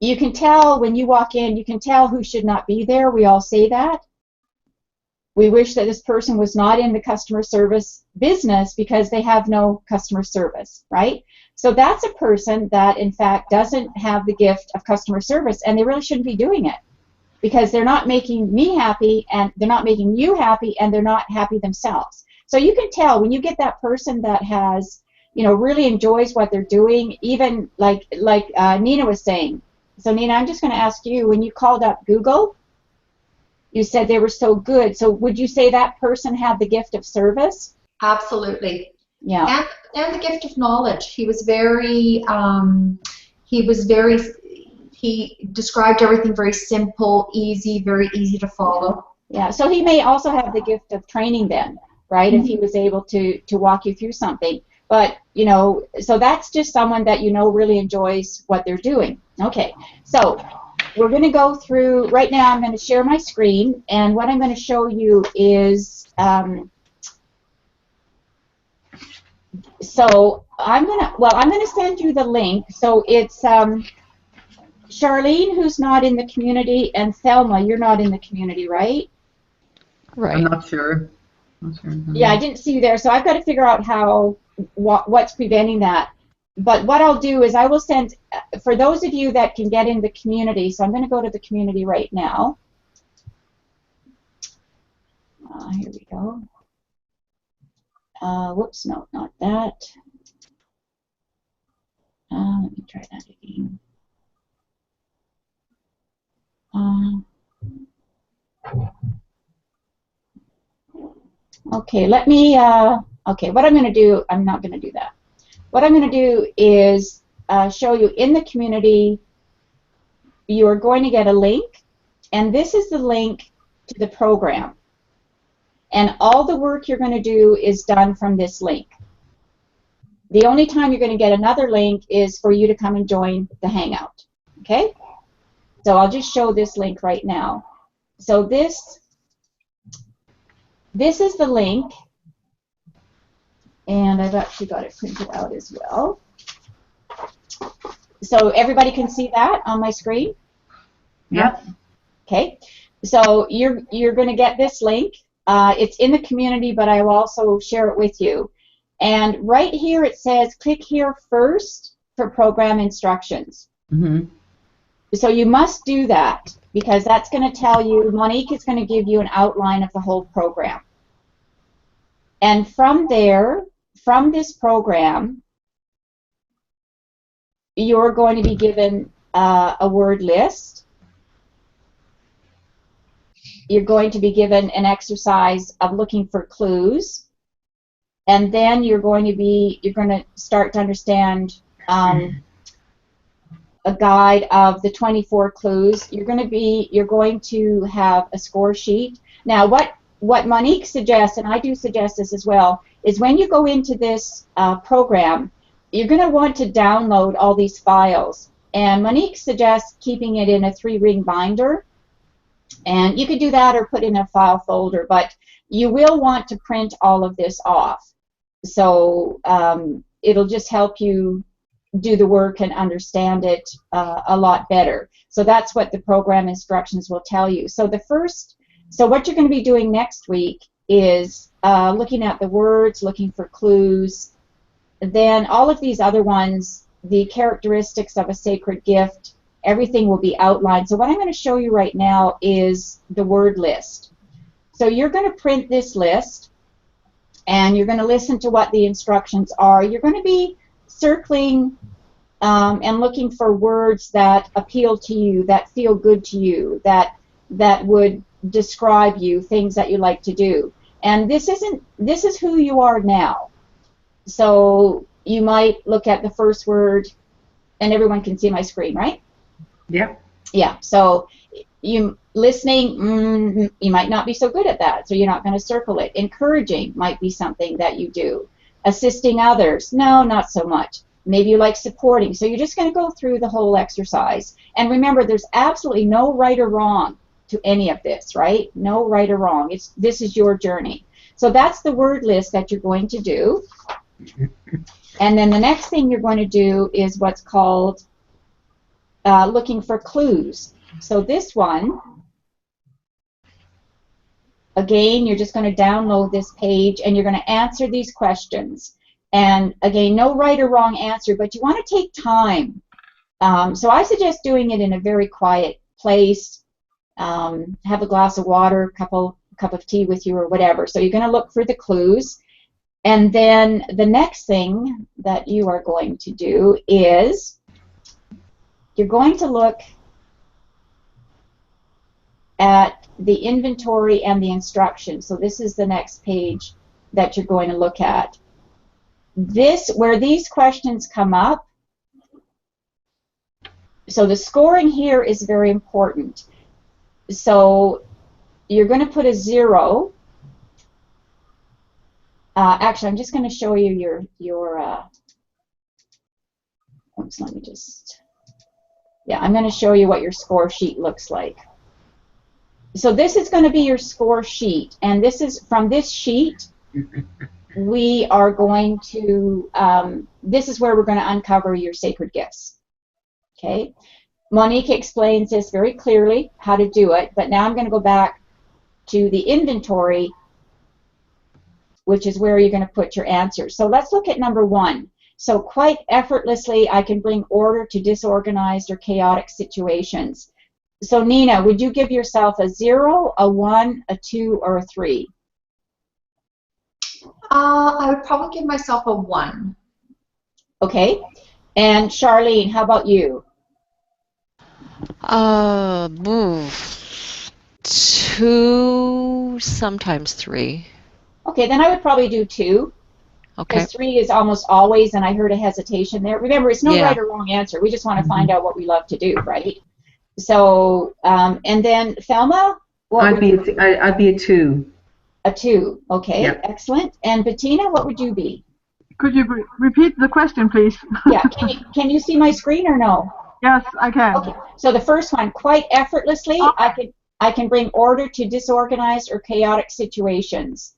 Speaker 1: You can tell when you walk in, you can tell who should not be there. We all say that. We wish that this person was not in the customer service business because they have no customer service, right? So that's a person that, in fact, doesn't have the gift of customer service, and they really shouldn't be doing it because they're not making me happy, and they're not making you happy, and they're not happy themselves. So you can tell when you get that person that has, you know, really enjoys what they're doing, even like Nina was saying. So Nina, I'm just going to ask you, when you called up Google, you said they were so good. So would you say that person had the gift of service?
Speaker 3: Absolutely.
Speaker 1: Yeah.
Speaker 3: And the gift of knowledge. He described everything very simple, easy, very easy to follow.
Speaker 1: Yeah. So he may also have the gift of training then, right? If he was able to walk you through something. But, you know, so that's just someone that you know really enjoys what they're doing. Okay. So we're going to go through, right now I'm going to share my screen, and what I'm going to show you is, so I'm going to send you the link. So it's Charlene, who's not in the community, and Thelma, you're not in the community, right?
Speaker 4: Right.
Speaker 2: I'm not sure.
Speaker 1: Yeah, I didn't see you there, so I've got to figure out what's preventing that. But what I'll do is I will send, for those of you that can get in the community, so I'm going to go to the community right now. Here we go. Whoops, no, not that. Let me try that again. Okay, let me, okay, what I'm going to do, I'm not going to do that. What I'm going to do is show you in the community, you are going to get a link, and this is the link to the program. And all the work you're going to do is done from this link. The only time you're going to get another link is for you to come and join the Hangout. Okay? So I'll just show this link right now. So this is the link, and I've actually got it printed out as well. So everybody can see that on my screen?
Speaker 2: Yep.
Speaker 1: Okay. So you're going to get this link. It's in the community, but I will also share it with you. And right here it says, click here first for program instructions.
Speaker 2: Mm-hmm.
Speaker 1: So you must do that, because that's going to tell you, Monique is going to give you an outline of the whole program. And from there, from this program, you're going to be given a word list. You're going to be given an exercise of looking for clues. And then you're going to start to understand a guide of the 24 clues. You're going to have a score sheet. Now, what Monique suggests, and I do suggest this as well, is when you go into this program, you're going to want to download all these files. And Monique suggests keeping it in a 3-ring binder. And you could do that or put in a file folder, but you will want to print all of this off. So it'll just help you do the work and understand it a lot better. So that's what the program instructions will tell you. So what you're going to be doing next week is looking at the words, looking for clues. Then all of these other ones, the characteristics of a sacred gift, everything will be outlined. So what I'm going to show you right now is the word list. So you're going to print this list, and you're going to listen to what the instructions are. You're going to be circling and looking for words that appeal to you, that feel good to you, that would describe you, things that you like to do. And this is who you are now. So you might look at the first word, and everyone can see my screen, right?
Speaker 2: Yep.
Speaker 1: Yeah. So you listening, you might not be so good at that, so you're not going to circle it. Encouraging might be something that you do. Assisting others, no, not so much. Maybe you like supporting, so you're just going to go through the whole exercise. And remember, there's absolutely no right or wrong to any of this, right? No right or wrong. This is your journey. So that's the word list that you're going to do. And then the next thing you're going to do is what's called looking for clues. So this one, again, you're just going to download this page, and you're going to answer these questions. And again, no right or wrong answer, but you want to take time. So I suggest doing it in a very quiet place. Have a glass of water, cup of tea with you, or whatever. So you're going to look for the clues. And then the next thing that you are going to do is you're going to look at the inventory and the instructions. So this is the next page that you're going to look at. where these questions come up, so the scoring here is very important. So you're going to put a 0. Actually, I'm just going to show you your oops, let me just, yeah, I'm going to show you what your score sheet looks like. So this is going to be your score sheet, and this is from this sheet. We are going to, this is where we're going to uncover your sacred gifts. Okay? Monique explains this very clearly, how to do it, but now I'm going to go back to the inventory, which is where you're going to put your answers. So let's look at number 1. So quite effortlessly, I can bring order to disorganized or chaotic situations. So Nina, would you give yourself a 0, a 1, a 2, or a 3?
Speaker 3: I would probably give myself a 1.
Speaker 1: Okay. And Charlene, how about you?
Speaker 4: 2, sometimes 3.
Speaker 1: Okay, then I would probably do 2.
Speaker 4: Okay.
Speaker 1: Because 3 is almost always, and I heard a hesitation there. Remember, it's no
Speaker 4: Yeah.
Speaker 1: right or wrong answer. We just want to find out what we love to do, right? So, and then Thelma?
Speaker 2: I'd be a 2.
Speaker 1: A 2. Okay,
Speaker 2: Yeah.
Speaker 1: excellent. And Bettina, what would you be?
Speaker 5: Could you repeat the question, please?
Speaker 1: Yeah, can you see my screen or no?
Speaker 5: Yes, I can.
Speaker 1: Okay, so the first one, quite effortlessly,
Speaker 5: Okay.
Speaker 1: I can bring order to disorganized or chaotic situations.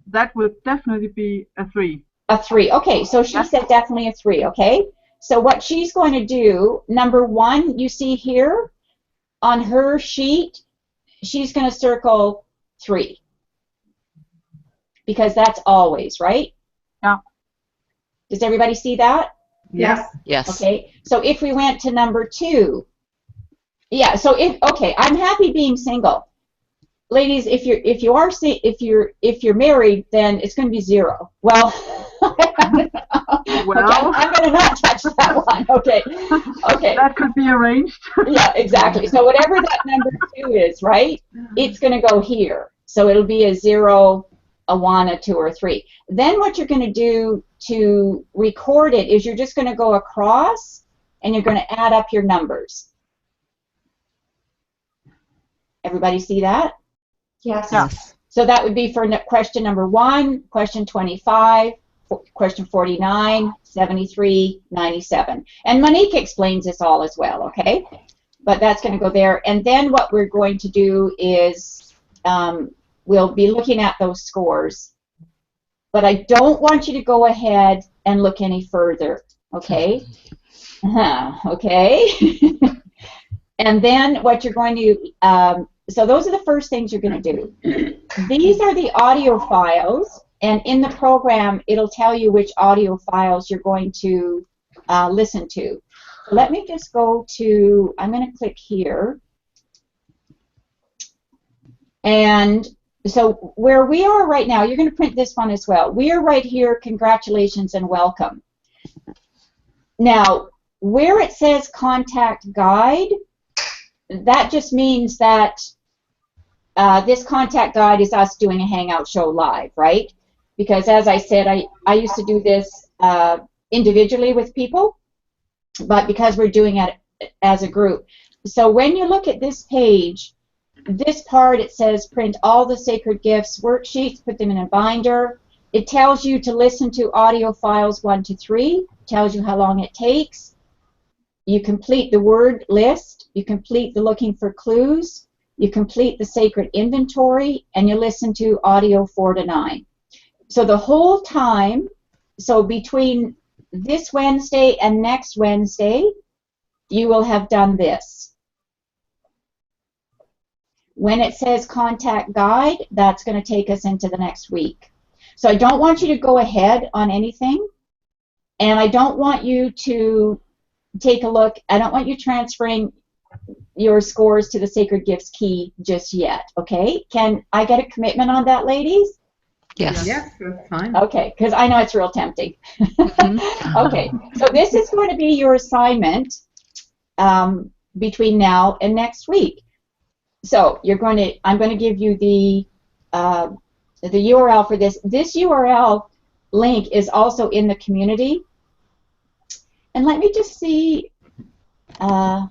Speaker 5: That would definitely be a 3.
Speaker 1: A 3. Okay, so she said definitely a 3, okay? So what she's going to do, number 1, you see here on her sheet, she's going to circle 3. Because that's always, right?
Speaker 5: Yeah.
Speaker 1: Does everybody see that?
Speaker 2: Yes.
Speaker 4: Yes.
Speaker 1: Okay, so if we went to number 2, yeah, so okay, I'm happy being single. Ladies, if you're married, then it's going to be 0. Well, okay, I'm going to not touch that one. Okay, okay.
Speaker 5: That could be arranged.
Speaker 1: Yeah, exactly. So whatever that number 2 is, right? It's going to go here. So it'll be a 0, a 1, a 2, or a 3. Then what you're going to do to record it is you're just going to go across and you're going to add up your numbers. Everybody see that?
Speaker 3: Yes.
Speaker 4: Yes.
Speaker 1: So that would be for question number 1, question 25, question 49, 73, 97. And Monique explains this all as well, okay? But that's going to go there. And then what we're going to do is we'll be looking at those scores. But I don't want you to go ahead and look any further, okay? Okay? And then what you're going to, so those are the first things you're going to do. These are the audio files, and in the program, it'll tell you which audio files you're going to listen to. So let me just go to, I'm going to click here. And so where we are right now, you're going to print this one as well. We are right here, congratulations and welcome. Now, where it says contact guide, that just means that this contact guide is us doing a Hangout show live, right? Because as I said, I used to do this individually with people, but because we're doing it as a group. So when you look at this page, this part, it says print all the sacred gifts worksheets, put them in a binder. It tells you to listen to audio files 1 to 3, tells you how long it takes. You complete the word list, you complete the looking for clues, you complete the sacred inventory, and you listen to audio 4 to 9. So the whole time, so between this Wednesday and next Wednesday, you will have done this. When it says contact guide, that's going to take us into the next week. So I don't want you to go ahead on anything, and I don't want you to take a look. I don't want you transferring your scores to the Sacred Gifts key just yet, okay? Can I get a commitment on that, ladies?
Speaker 4: Yes.
Speaker 2: Yes, that's fine.
Speaker 1: Okay, because I know it's real tempting.
Speaker 4: Mhm.
Speaker 1: Okay, so this is going to be your assignment between now and next week. So I'm going to give you the URL for this. This URL link is also in the community. And let me just see, I'm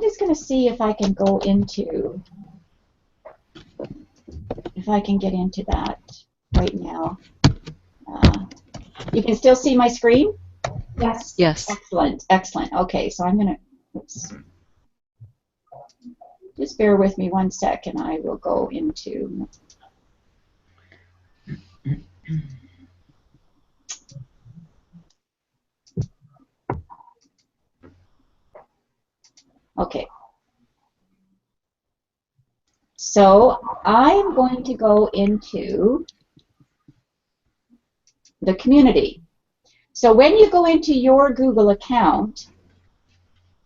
Speaker 1: just going to see if I can go into, if I can get into that right now. You can still see my screen?
Speaker 3: Yes.
Speaker 4: Yes.
Speaker 1: Excellent, excellent. Okay, so I'm going to, oops. Just bear with me 1 second. I will go into. Okay. So I'm going to go into the community. So when you go into your Google account,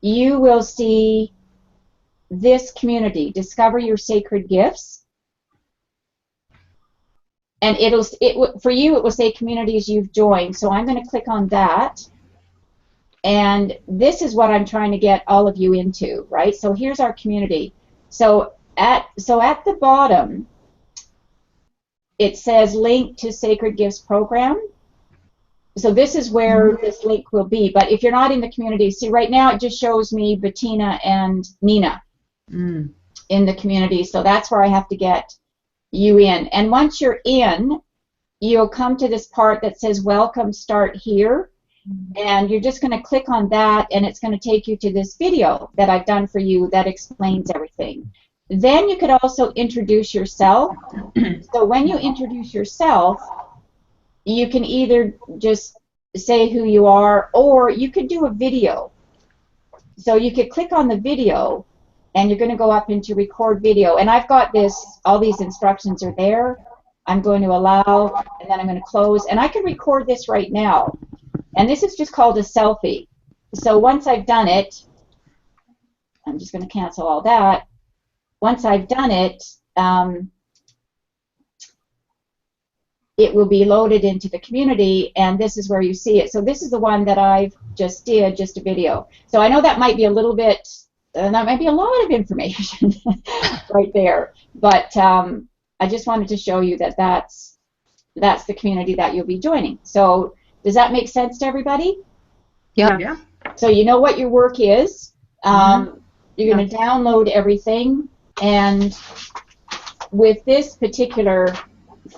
Speaker 1: you will see this community, Discover Your Sacred Gifts. And for you, it will say communities you've joined. So I'm going to click on that. And this is what I'm trying to get all of you into, right? So here's our community. So at the bottom, it says link to Sacred Gifts program. So this is where this link will be. But if you're not in the community, see right now it just shows me Bettina and Nina in the community. So that's where I have to get you in. And once you're in, you'll come to this part that says welcome, start here. And you're just going to click on that, and it's going to take you to this video that I've done for you that explains everything. Then you could also introduce yourself. So when you introduce yourself, you can either just say who you are, or you could do a video. So you could click on the video, and you're going to go up into record video. And I've got this, all these instructions are there. I'm going to allow, and then I'm going to close. And I can record this right now. And this is just called a selfie. So once I've done it, I'm just going to cancel all that. Once I've done it, it will be loaded into the community, and this is where you see it. So this is the one that I've just did, just a video. So I know that might be a little bit, that might be a lot of information right there. But I just wanted to show you that that's the community that you'll be joining. So does that make sense to everybody?
Speaker 4: Yeah.
Speaker 1: So you know what your work is. You're going to download everything, and with this particular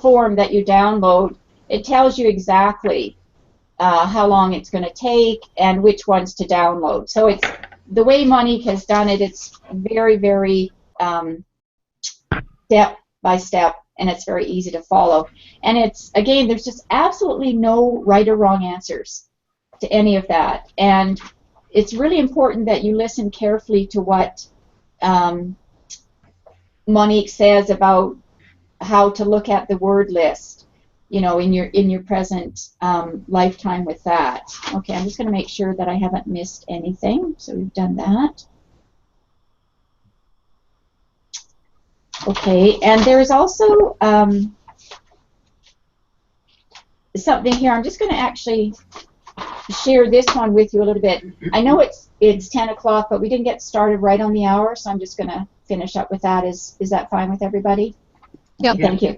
Speaker 1: form that you download, it tells you exactly how long it's going to take and which ones to download. So it's the way Monique has done it. It's very, very step by step, and it's very easy to follow. And it's, again, there's just absolutely no right or wrong answers to any of that. And it's really important that you listen carefully to what Monique says about how to look at the word list, you know, in your present lifetime with that. Okay, I'm just going to make sure that I haven't missed anything. So we've done that. Okay, and there's also something here. I'm just going to actually share this one with you a little bit. I know it's 10 o'clock, but we didn't get started right on the hour, so I'm just going to finish up with that. Is that fine with everybody?
Speaker 4: Yep.
Speaker 1: Okay, thank you.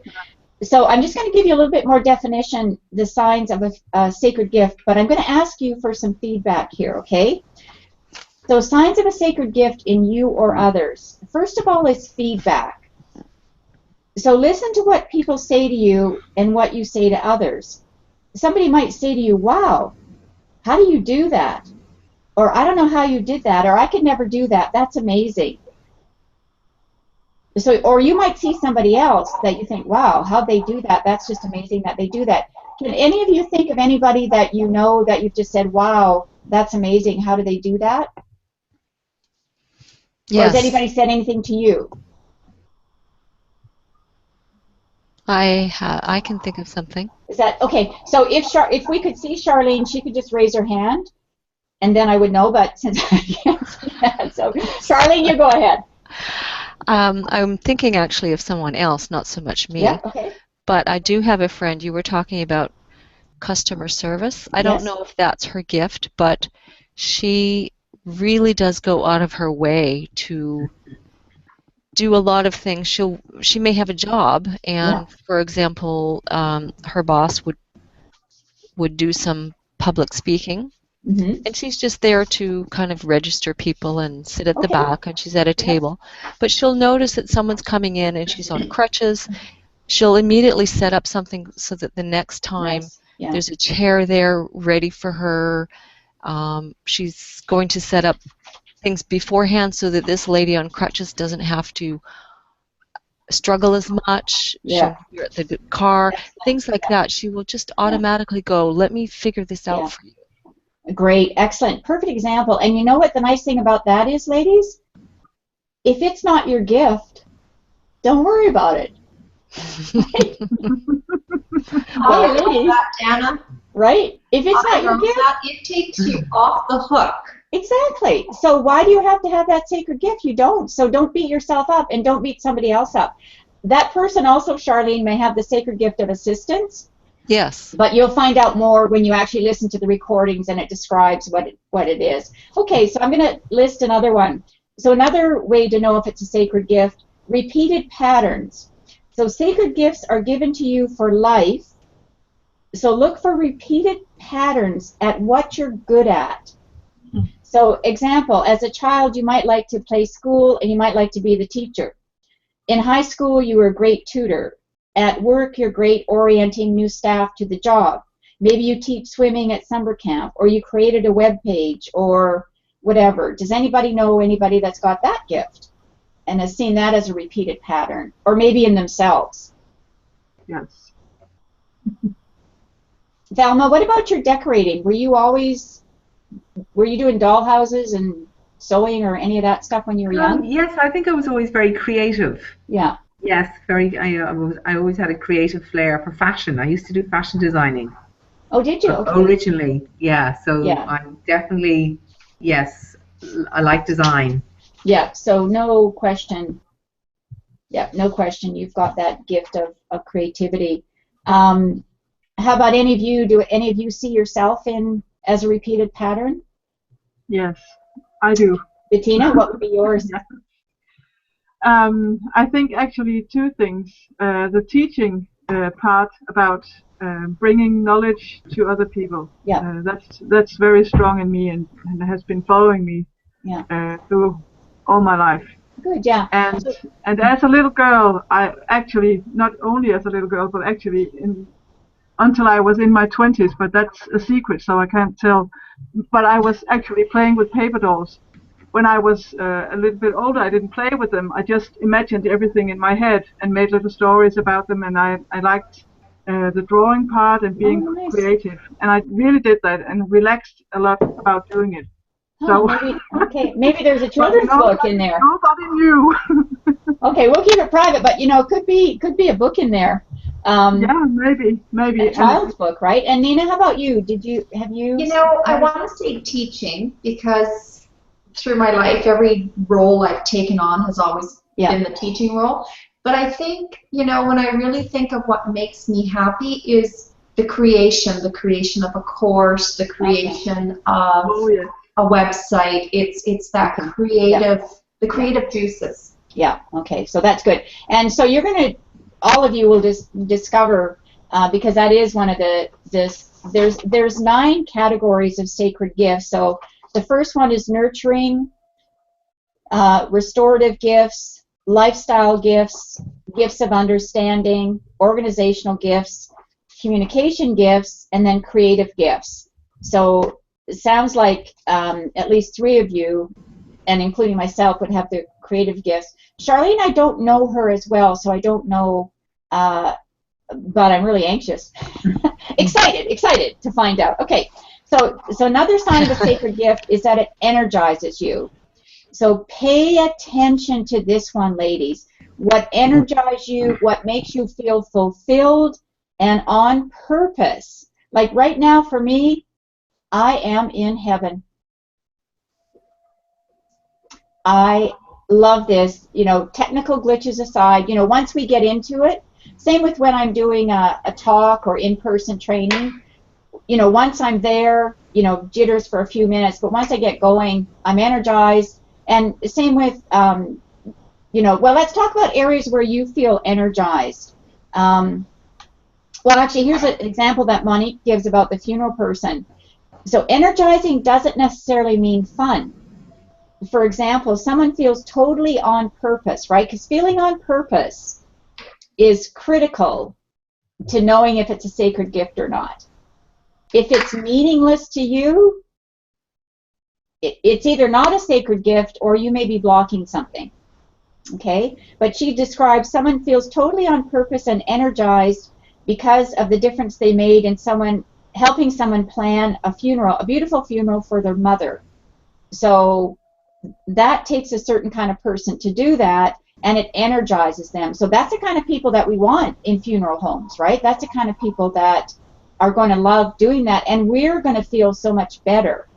Speaker 1: So I'm just going to give you a little bit more definition, the signs of a sacred gift, but I'm going to ask you for some feedback here, okay? So signs of a sacred gift in you or others. First of all is feedback. So listen to what people say to you and what you say to others. Somebody might say to you, wow, how do you do that? Or I don't know how you did that, or I could never do that. That's amazing. So, or you might see somebody else that you think, wow, how'd they do that? That's just amazing that they do that. Can any of you think of anybody that you know that you've just said, wow, that's amazing, how do they do that?
Speaker 4: Yes.
Speaker 1: Or has anybody said anything to you?
Speaker 4: I can think of something.
Speaker 1: Is that okay? So if we could see Charlene, she could just raise her hand, and then I would know. But since I can't see that, so Charlene, you go ahead.
Speaker 4: I'm thinking actually of someone else, not so much me.
Speaker 1: Yeah. Okay.
Speaker 4: But I do have a friend. You were talking about customer service. I don't
Speaker 1: Yes.
Speaker 4: know if that's her gift, but she really does go out of her way to do a lot of things. She may have a job, and
Speaker 1: Yeah.
Speaker 4: for example, her boss would would do some public speaking.
Speaker 1: Mm-hmm.
Speaker 4: And she's just there to kind of register people and sit at the
Speaker 1: Okay.
Speaker 4: back, and she's at a table. But she'll notice that someone's coming in and she's on crutches. She'll immediately set up something so that the next time
Speaker 1: Nice. Yeah.
Speaker 4: there's a chair there ready for her. She's going to set up things beforehand so that this lady on crutches doesn't have to struggle as much.
Speaker 1: Yeah.
Speaker 4: She'll be at the car, things like that. She will just automatically go, let me figure this out for you.
Speaker 1: Great. Excellent. Perfect example. And you know what the nice thing about that is, ladies? If it's not your gift, don't worry about it.
Speaker 3: I
Speaker 1: ladies.
Speaker 3: love that, Dana.
Speaker 1: Right? If it's not
Speaker 3: I
Speaker 1: your
Speaker 3: love
Speaker 1: gift,
Speaker 3: that. It takes you off the hook.
Speaker 1: exactly. So why do you have to have that sacred gift? You don't. So don't beat yourself up and don't beat somebody else up. That person also, Charlene, may have the sacred gift of assistance.
Speaker 4: Yes.
Speaker 1: But you'll find out more when you actually listen to the recordings and it describes what it is. Okay, so I'm going to list another one. So another way to know if it's a sacred gift, repeated patterns. So sacred gifts are given to you for life. So look for repeated patterns at what you're good at. So example, as a child you might like to play school and you might like to be the teacher. In high school you were a great tutor. At work you're great orienting new staff to the job. Maybe you teach swimming at summer camp, or you created a web page or whatever. Does anybody know anybody that's got that gift and has seen that as a repeated pattern, or maybe in themselves?
Speaker 5: Yes.
Speaker 1: Valma, what about your decorating? Were you doing doll houses and sewing or any of that stuff when you were young?
Speaker 2: Yes, I think I was always very creative.
Speaker 1: Yeah.
Speaker 2: Yes, very. I always had a creative flair for fashion. I used to do fashion designing.
Speaker 1: Oh, did you? Okay.
Speaker 2: Originally, yeah. So
Speaker 1: Yeah.
Speaker 2: I'm definitely, yes, I like design.
Speaker 1: Yeah, so no question. Yeah, no question. You've got that gift of creativity. How about any of you? Do any of you see yourself in as a repeated pattern?
Speaker 5: Yes, I do.
Speaker 1: Bettina, what would be yours?
Speaker 5: I think actually two things. The teaching part about bringing knowledge to other people.
Speaker 1: Yeah.
Speaker 5: That's very strong in me and has been following me through all my life.
Speaker 1: Good, yeah.
Speaker 5: And as a little girl, I actually, not only as a little girl, but actually until I was in my 20s, but that's a secret, so I can't tell. But I was actually playing with paper dolls. When I was a little bit older, I didn't play with them. I just imagined everything in my head and made little stories about them, and I liked the drawing part and being creative. And I really did that and relaxed a lot about doing it.
Speaker 1: So maybe there's a children's book in there.
Speaker 5: Nobody knew.
Speaker 1: Okay, we'll keep it private, but it could be a book in there.
Speaker 5: Yeah, maybe.
Speaker 1: A child's book, right? And Nina, how about you? Have you?
Speaker 3: I want to say teaching, because through my life, every role I've taken on has always been the teaching role. But I think, when I really think of what makes me happy is the creation of a course, the creation of a website. It's that creative, the creative juices.
Speaker 1: Yeah, okay, so that's good. And so all of you will just discover, because that is one of there's 9 categories of sacred gifts. So the first one is nurturing, restorative gifts, lifestyle gifts, gifts of understanding, organizational gifts, communication gifts, and then creative gifts. So it sounds like at least 3 of you, and including myself, would have the creative gifts. Charlene, I don't know her as well, so I don't know, but I'm really anxious. excited to find out. Okay. So another sign of a sacred gift is that it energizes you. So pay attention to this one, ladies. What energizes you, what makes you feel fulfilled and on purpose. Like right now for me, I am in heaven. I love this. Technical glitches aside, once we get into it, same with when I'm doing a talk or in-person training. Once I'm there, jitters for a few minutes, but once I get going, I'm energized. And same with, well, let's talk about areas where you feel energized. Well, actually, here's an example that Monique gives about the funeral person. So energizing doesn't necessarily mean fun. For example, someone feels totally on purpose, right? Because feeling on purpose is critical to knowing if it's a sacred gift or not. If it's meaningless to you, it's either not a sacred gift or you may be blocking something. Okay? But she describes someone feels totally on purpose and energized because of the difference they made in someone helping someone plan a funeral, a beautiful funeral for their mother. So that takes a certain kind of person to do that, and it energizes them. So that's the kind of people that we want in funeral homes, right? That's the kind of people that are going to love doing that, and we're going to feel so much better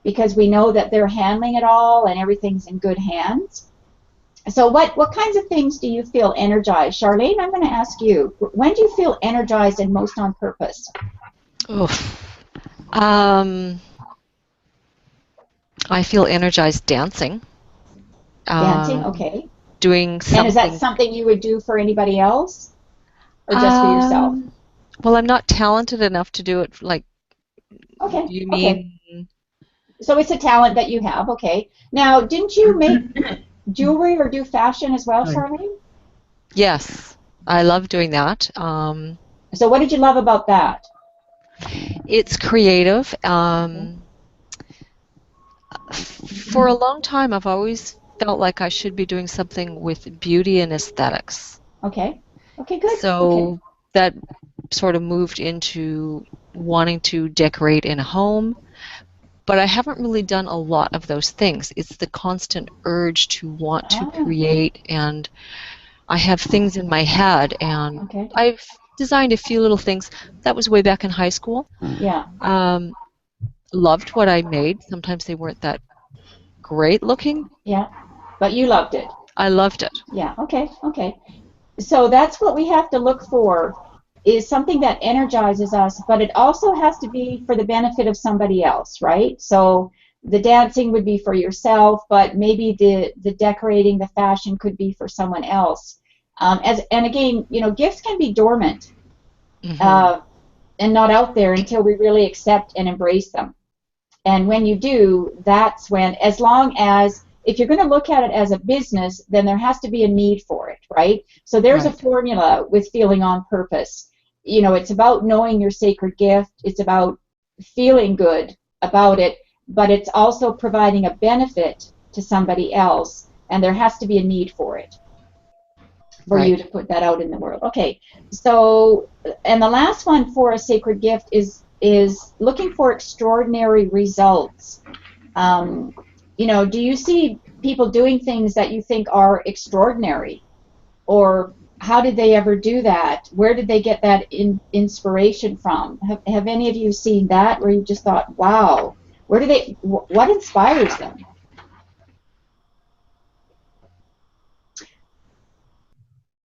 Speaker 1: because we know that they're handling it all and everything's in good hands. So what kinds of things do you feel energized? Charlene, I'm going to ask you. When do you feel energized and most on purpose?
Speaker 4: Oof. I feel energized dancing.
Speaker 1: Dancing, okay.
Speaker 4: Doing something.
Speaker 1: And is that something you would do for anybody else, or just for yourself?
Speaker 4: Well, I'm not talented enough to do it. Like,
Speaker 1: okay.
Speaker 4: You mean?
Speaker 1: Okay. So it's a talent that you have, okay. Now, didn't you make jewelry or do fashion as well, Charlene?
Speaker 4: Yes, I love doing that.
Speaker 1: So what did you love about that?
Speaker 4: It's creative. For a long time, I've always felt like I should be doing something with beauty and aesthetics.
Speaker 1: Okay. Okay, good.
Speaker 4: So that sort of moved into wanting to decorate in a home, but I haven't really done a lot of those things. It's the constant urge to want to create, and I have things in my head, and I've designed a few little things. That was way back in high school.
Speaker 1: Yeah.
Speaker 4: Loved what I made. Sometimes they weren't that great looking.
Speaker 1: Yeah, but you loved it.
Speaker 4: I loved it.
Speaker 1: Yeah, okay, okay. So that's what we have to look for, is something that energizes us, but it also has to be for the benefit of somebody else, right? So the dancing would be for yourself, but maybe the decorating, the fashion could be for someone else. And again, you know, gifts can be dormant and not out there until we really accept and embrace them. And when you do, that's when, as long as, if you're going to look at it as a business, then there has to be a need for it, right? So there's a formula with feeling on purpose. You know, it's about knowing your sacred gift. It's about feeling good about it, but it's also providing a benefit to somebody else, and there has to be a need for it for you to put that out in the world. Okay, so, and the last one for a sacred gift is looking for extraordinary results. You know, do you see people doing things that you think are extraordinary? Or how did they ever do that? Where did they get that inspiration from? Have any of you seen that where you just thought, wow, where do they, what inspires them?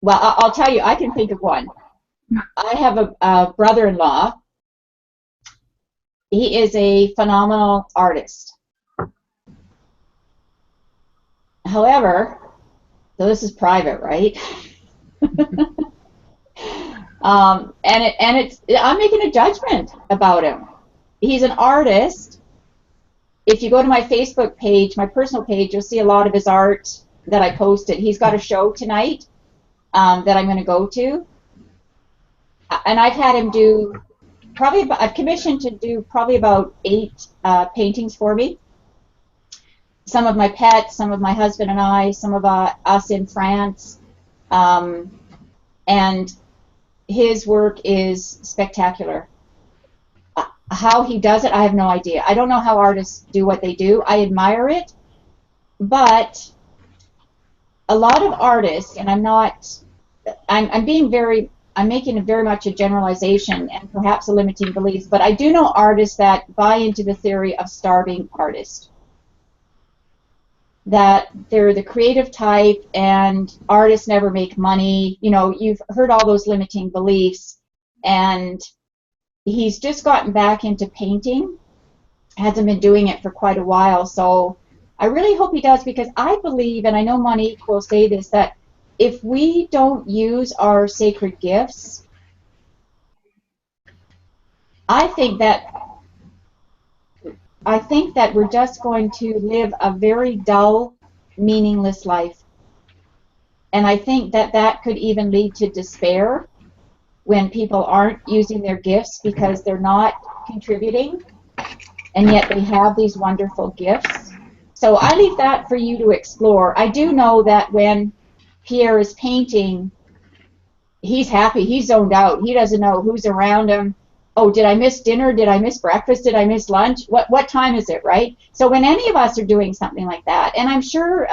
Speaker 1: Well, I'll tell you, I can think of one. I have a brother-in-law. He is a phenomenal artist. However, so this is private, right? I'm making a judgment about him. He's an artist. If you go to my Facebook page, my personal page, you'll see a lot of his art that I posted. He's got a show tonight that I'm going to go to, and I've had him do I've commissioned to do probably about 8 paintings for me. Some of my pets, some of my husband and I, some of us in France, and his work is spectacular. How he does it, I have no idea. I don't know how artists do what they do. I admire it, but a lot of artists, and I'm making very much a generalization and perhaps a limiting belief, but I do know artists that buy into the theory of starving artists. That they're the creative type and artists never make money. You know, you've heard all those limiting beliefs, and he's just gotten back into painting, hasn't been doing it for quite a while, so I really hope he does, because I believe, and I know Monique will say this, that if we don't use our sacred gifts, I think that we're just going to live a very dull, meaningless life. And I think that that could even lead to despair when people aren't using their gifts because they're not contributing, and yet they have these wonderful gifts. So I leave that for you to explore. I do know that when Pierre is painting, he's happy, he's zoned out, he doesn't know who's around him. Oh, did I miss dinner? Did I miss breakfast? Did I miss lunch? What time is it, right? So when any of us are doing something like that, and I'm sure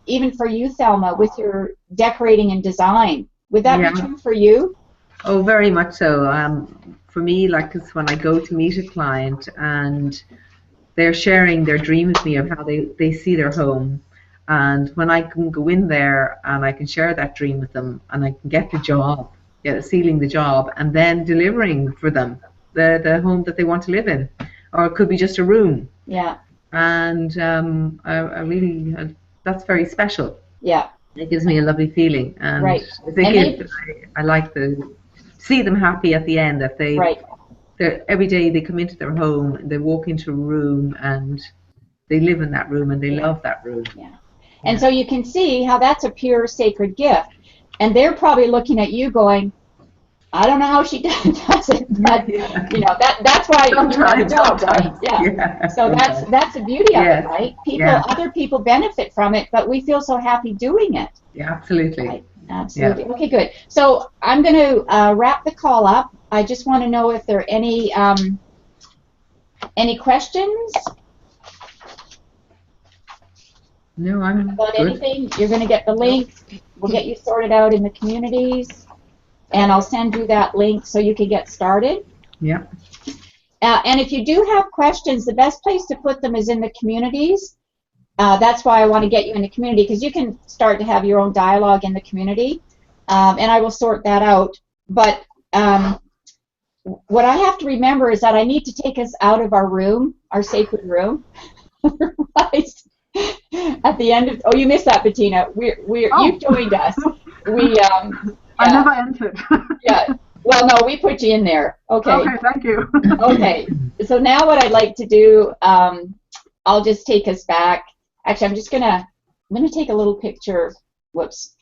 Speaker 1: even for you, Thelma, with your decorating and design, would that be true for you?
Speaker 2: Oh, very much so. For me, like, it's when I go to meet a client and they're sharing their dream with me of how they see their home. And when I can go in there and I can share that dream with them and I can get the job, sealing the job, and then delivering for them the home that they want to live in. Or it could be just a room.
Speaker 1: Yeah.
Speaker 2: And I really, that's very special.
Speaker 1: Yeah.
Speaker 2: It gives me a lovely feeling. And as a gift, I like to see them happy at the end, that every day they come into their home, they walk into a room and they live in that room and they love that room.
Speaker 1: Yeah. And so you can see how that's a pure sacred gift. And they're probably looking at you going, I don't know how she does it, but you know, that's why you have a job, right? Yeah. So that's the beauty of it, right? Other people benefit from it, but we feel so happy doing it.
Speaker 2: Yeah, absolutely.
Speaker 1: Right. Absolutely. Yeah. Okay, good. So I'm going to wrap the call up. I just want to know if there are any questions.
Speaker 2: No, I'm
Speaker 1: about
Speaker 2: good.
Speaker 1: Anything. You're going to get the link. We'll get you sorted out in the communities. And I'll send you that link so you can get started.
Speaker 2: Yeah.
Speaker 1: And if you do have questions, the best place to put them is in the communities. That's why I want to get you in the community, because you can start to have your own dialogue in the community. And I will sort that out. But what I have to remember is that I need to take us out of our room, our sacred room. Otherwise, at the end of... Oh, you missed that, Bettina. You joined us.
Speaker 5: I never entered.
Speaker 1: Yeah. Well, no, we put you in there. Okay.
Speaker 5: Okay, thank you.
Speaker 1: Okay. So now what I'd like to do, I'll just take us back. Actually, I'm going to take a little picture, whoops,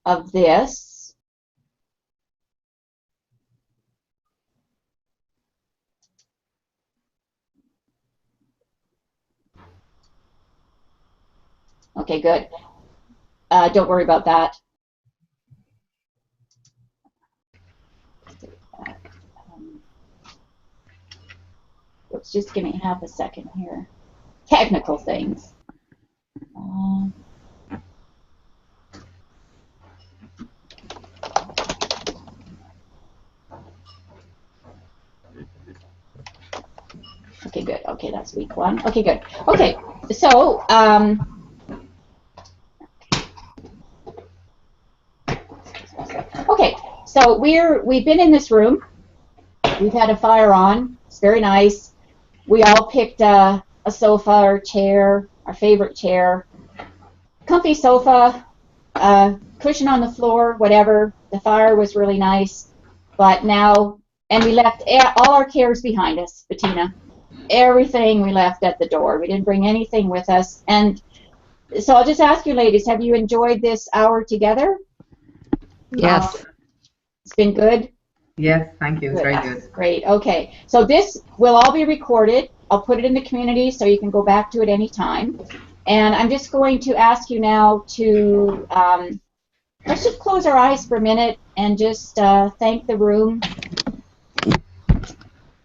Speaker 1: of this. Okay, good. Don't worry about that. Oops, just give me half a second here. Technical things. Okay, good. Okay, that's week one. Okay, good. Okay, so okay, so we've been in this room. We've had a fire on. It's very nice. We all picked a sofa or chair, our favorite chair, comfy sofa, cushion on the floor, whatever. The fire was really nice. But now, and we left all our cares behind us, Bettina. Everything we left at the door. We didn't bring anything with us. And so I'll just ask you, ladies, have you enjoyed this hour together?
Speaker 4: Yes.
Speaker 1: It's been good?
Speaker 2: Yes, thank you. It's very good.
Speaker 1: Great. Okay. So this will all be recorded. I'll put it in the community so you can go back to it anytime. And I'm just going to ask you now to, let's just close our eyes for a minute and just thank the room.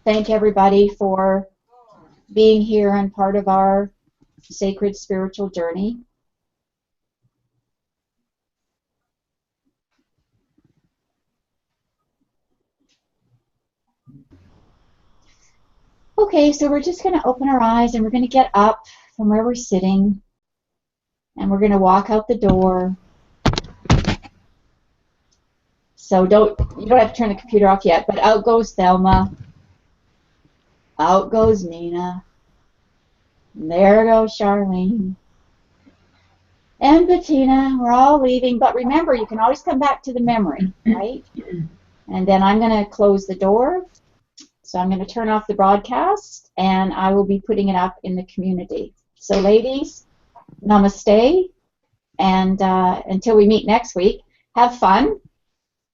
Speaker 1: Thank everybody for being here and part of our sacred spiritual journey. Okay, so we're just going to open our eyes and we're going to get up from where we're sitting and we're going to walk out the door. So you don't have to turn the computer off yet, but out goes Thelma. Out goes Nina. And there goes Charlene. And Bettina. We're all leaving, but remember, you can always come back to the memory, right? And then I'm going to close the door. So I'm going to turn off the broadcast, and I will be putting it up in the community. So ladies, namaste, and until we meet next week, have fun.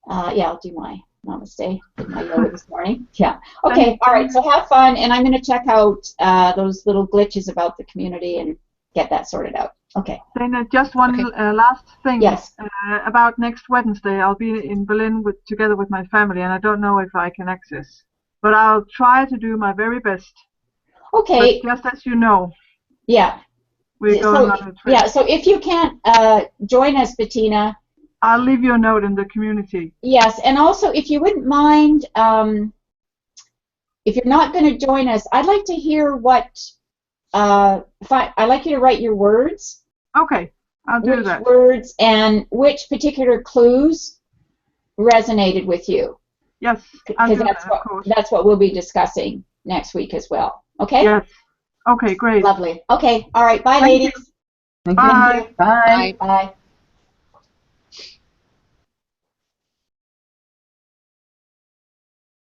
Speaker 1: Yeah, I'll do my namaste. Did my yoga this morning. Yeah. Okay. All right. So have fun, and I'm going to check out those little glitches about the community and get that sorted out. Okay.
Speaker 5: Dana, just one last thing.
Speaker 1: Yes.
Speaker 5: About next Wednesday, I'll be in Berlin together with my family, and I don't know if I can access, but I'll try to do my very best.
Speaker 1: Okay.
Speaker 5: But just as you know.
Speaker 1: Yeah.
Speaker 5: We're going on a trip.
Speaker 1: Yeah. So if you can't join us, Bettina,
Speaker 5: I'll leave you a note in the community.
Speaker 1: Yes, and also if you wouldn't mind, if you're not going to join us, I'd like to hear what. I'd like you to write your words.
Speaker 5: Okay, I'll do that.
Speaker 1: Which words and which particular clues resonated with you?
Speaker 5: Yes, I'll do that,
Speaker 1: of course. That's what we'll be discussing next week as well. Okay?
Speaker 5: Yes. Okay, great.
Speaker 1: Lovely. Okay. All right. Bye, ladies.
Speaker 2: Thank you.
Speaker 5: Bye.
Speaker 2: Bye.
Speaker 1: Bye.